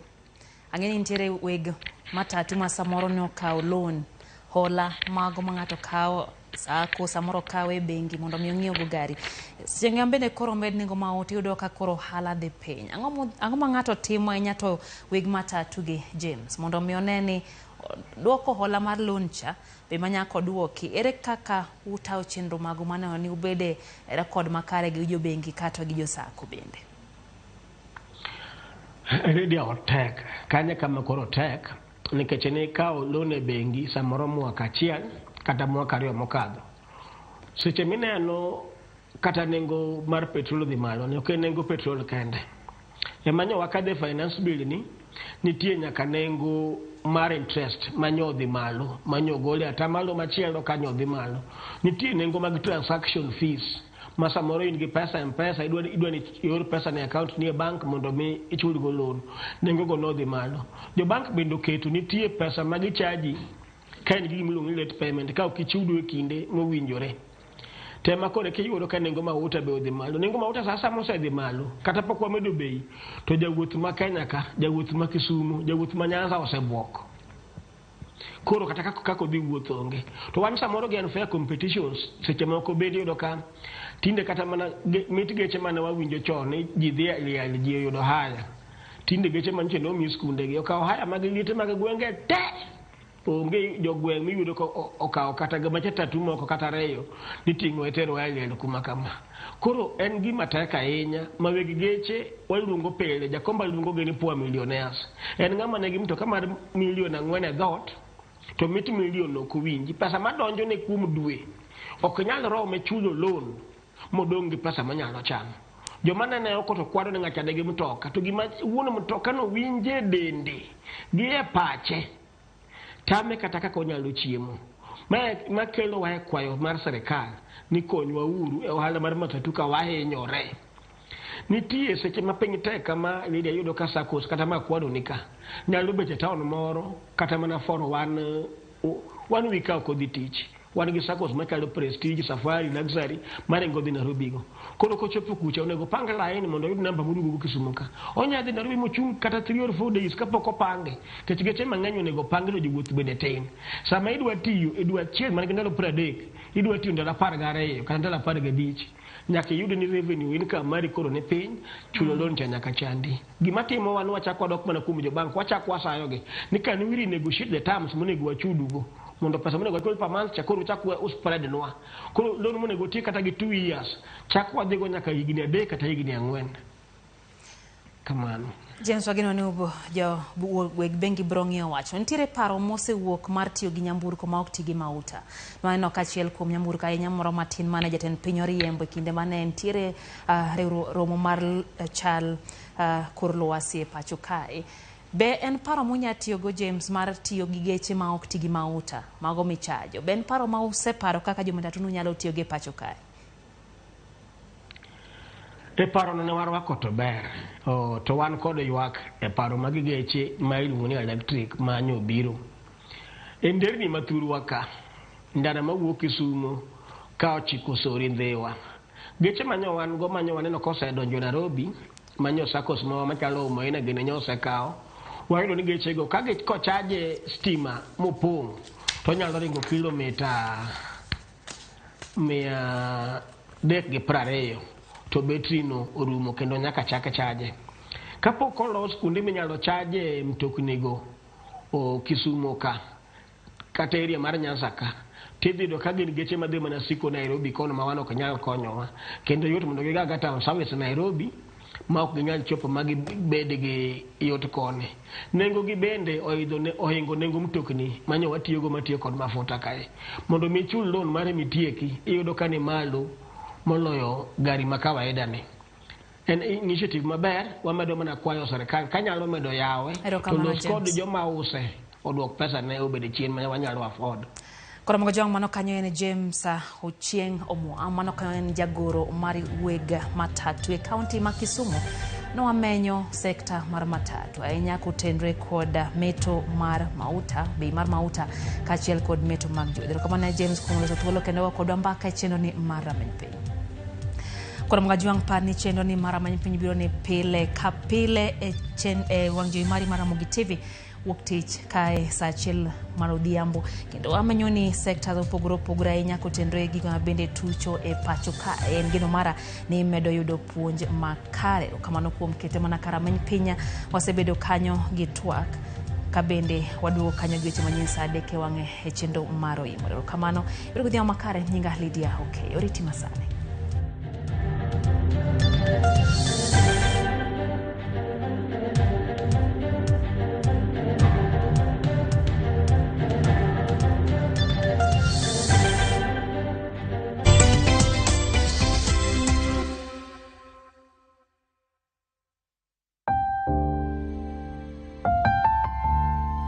Speaker 1: ang'eni ntiere weg matatu ma samoro ne okawo loan hola mago ma ng'ato kawo SACCO samoro kawe bengi mondo mi ong'iew go gari senga bende koro med nengo ma oti yudo ka koro hala dhi piny ang'o ma ng'ato timo ahinya to weg matatu gi James mondo mi oneni duoko hola mar loan cha be manyako duoki ere kaka utawo chenro mago mane ni ubede rekod makare gi jo bengi kata gi jo SACCO bende
Speaker 6: radio tek kanya kama koro tek nikech ne kawo loan e bengi samoro mwaka achiel kata mwaka ariyo mokadho seche mineno kata nengo mar petrol dhi malo ne ok nengo petrol kende emanyo wakadhe finance bill ni nitie nyaka nengo mar interest manyo dhi malo manyo gole ata malo machielo kanyo dhi malo nitie nengo mag transaction fees ma samoro in gi pesa M-Pesa idwa ni yor pesa ne account ni e bank mondo mi ichul go loan nengo go no dhi malo jo bank bendo keto nitie pesa magi chaji ka en gi gimiluongo ni late payment ka ok ichudo e kinde mowinjore tema kore kiyudo ka nengo mauta be odhi malo nengo mauta sasa mose dhi malo kata pok wamedo bei to jawuoth ma Kenya ka jawuoth ma Kisumu jawuoth ma Nyanza osebuok koro kata kako dhi wuoth onge to wan samoro gen fair competitions seche moko bende yudo ka tinde kata mana mit geche mana wawinjo chon ni ji dhi aliali ji yudo haya tinde geche manche no mi skunde gi okawo haya mag liete mag gwenge te onge jogweng miyudo ko okawo kata gamacha tatu moko kata reyo niting'o etero aliali kuma kama koro en gima tek ahinya ma weg geche waluongo pele jakomba luongo gi ni poor millionaires en ng'ama nigi mtoka mar milion 4 e dhot to mit milion ok winji pesa madonjo ne kuom dwe ok nyal rome chulo loan modong gi pesa manyalo chamo joma nene oko to kwado ne ng'acha degi mtoka to gima wuon mtoka no winje dende gi e pache tame kata kaka onyalo chiemo ma kelo wae kwayo mar serikal ni konywa uru e ohala mar matatu ka wahinyore nitie seche ma piny tek kama lidia yudo ka SACCOs kata ma kwado nika nyalo beche town moro kata mana for one week ka ok odhi tich wan gi sakos machalo Prestige, Safari, Luxury mane ngodhi Nairobi go. Koro kochopo kucha onego pang line mondo oyud namba modugo Kisumu ka. Onya dhi Nairobi mochung kata 3 or 4 days kapok opange. Kech geche mang'eny onego pange to jowuoth bende tin. Sama idwa tiyo e dwe achiel man gi ndalo 30, idwa tiyo ndalo 12 kata ndalo 15. Nyaka iyud ni revenue income mari koro ne piny, chulo loan cha nyaka chandi. Gima timo wan wachako dok mana kuom jo bank, wachako wasayogi ni kan we negotiate the terms monego wachudugo mondo pesa monego wachul per month chakoro chakwa uspread nwa. Koro loan monego ti kata gi 2 years chakwa dhigo nyaka higni 3 kata higni 4. Kamano.
Speaker 1: James Wagino ne ubo jo weg bengi brong'io wacho nitiere paro mosewuok mar tiyo gi nyamburko ma ok ti gi mauta. Maneno kachiel kuom nyamburko ahinya moro matin mane jatend piny oriembo kinde mane nitiere romo mar chal kor lwasi e pacho kae. Be en paro munya tiyogo James mar tiyo gi geche ma ok ti gi mauta mago michajo. Be en paro ma useparo kaka jomatatu nyalo tiyo gi pacho kae?
Speaker 6: E paro ne warwako to ber. To wan kod ywak e paro mag geche ma iluongo ni electric ma nyo biro. E nderni mathurwa ka ndara mawuok Kisumu ka ochiko sori ndhiwa. Geche manyo wan go manyo waneno kosedonjo Nairobi manyo sakos machalo Maina gene nyose kao. Wayudo ni geche go ka kochaje stima mopong' to nyalo ringo kilomita 320 to betri no orumo kendo nyaka chake chaje. Kapok olos kuonde minyalo chaje mtokni go Kisumu ka kata area mar Nyanza ka tidhido ka gin geche madhi mana siko Nairobi kono ma wan ok nyal konyowa kendo yot mondo gigaga town service Nairobi ma ok ginyal chopo magi bed gi yot kone. Nengo gi bende ohingo nengo mtokni manyo watiyogo matiyo kod mafuta kae. Mondo michul loan mare mitieki iyudo ka ni malo moloyo gari ma kawaida ni. En initiative maber, wamedo mana kwayo serikal kanyalo medo yawe to los kod joma use oduok pesa ne obede chien ma wanyalo afford.
Speaker 1: Koro mogo jong mano kanyo en James Ochieng Omwa mano kanyo en jagoro mar weg matatu e kaunti ma Kisumu. No amenyo sekta mar matatu ahinya kotendre kod meto mar mauta, bei mar mauta kachiel kod meto mag jodhero. Kamano James kumuloso thuolo kendo kodwa mbaka e chendo ni mar rameny piny. Koro mga juang par ni chendo ni mar rameny piny biro ni pile ka pile e wang jowi mari mar Ramogi TV wuok tich kae sa achiel mar odhiambo kendo amenyo ni sekta opogore opogore ahinya kotendre gigo mabende tucho e pacho ka en gino mara ni medo yudo puonj makare. Kamano kuom kete mana ka rameny piny wasebedo kanyo gi twak kabende waduogo kanyo gi weche manyien sa 3 wang'e e chendo mar Oimore. Kamano, yoro godhiambo makare nyinga Lydia. Okay, oriti masane.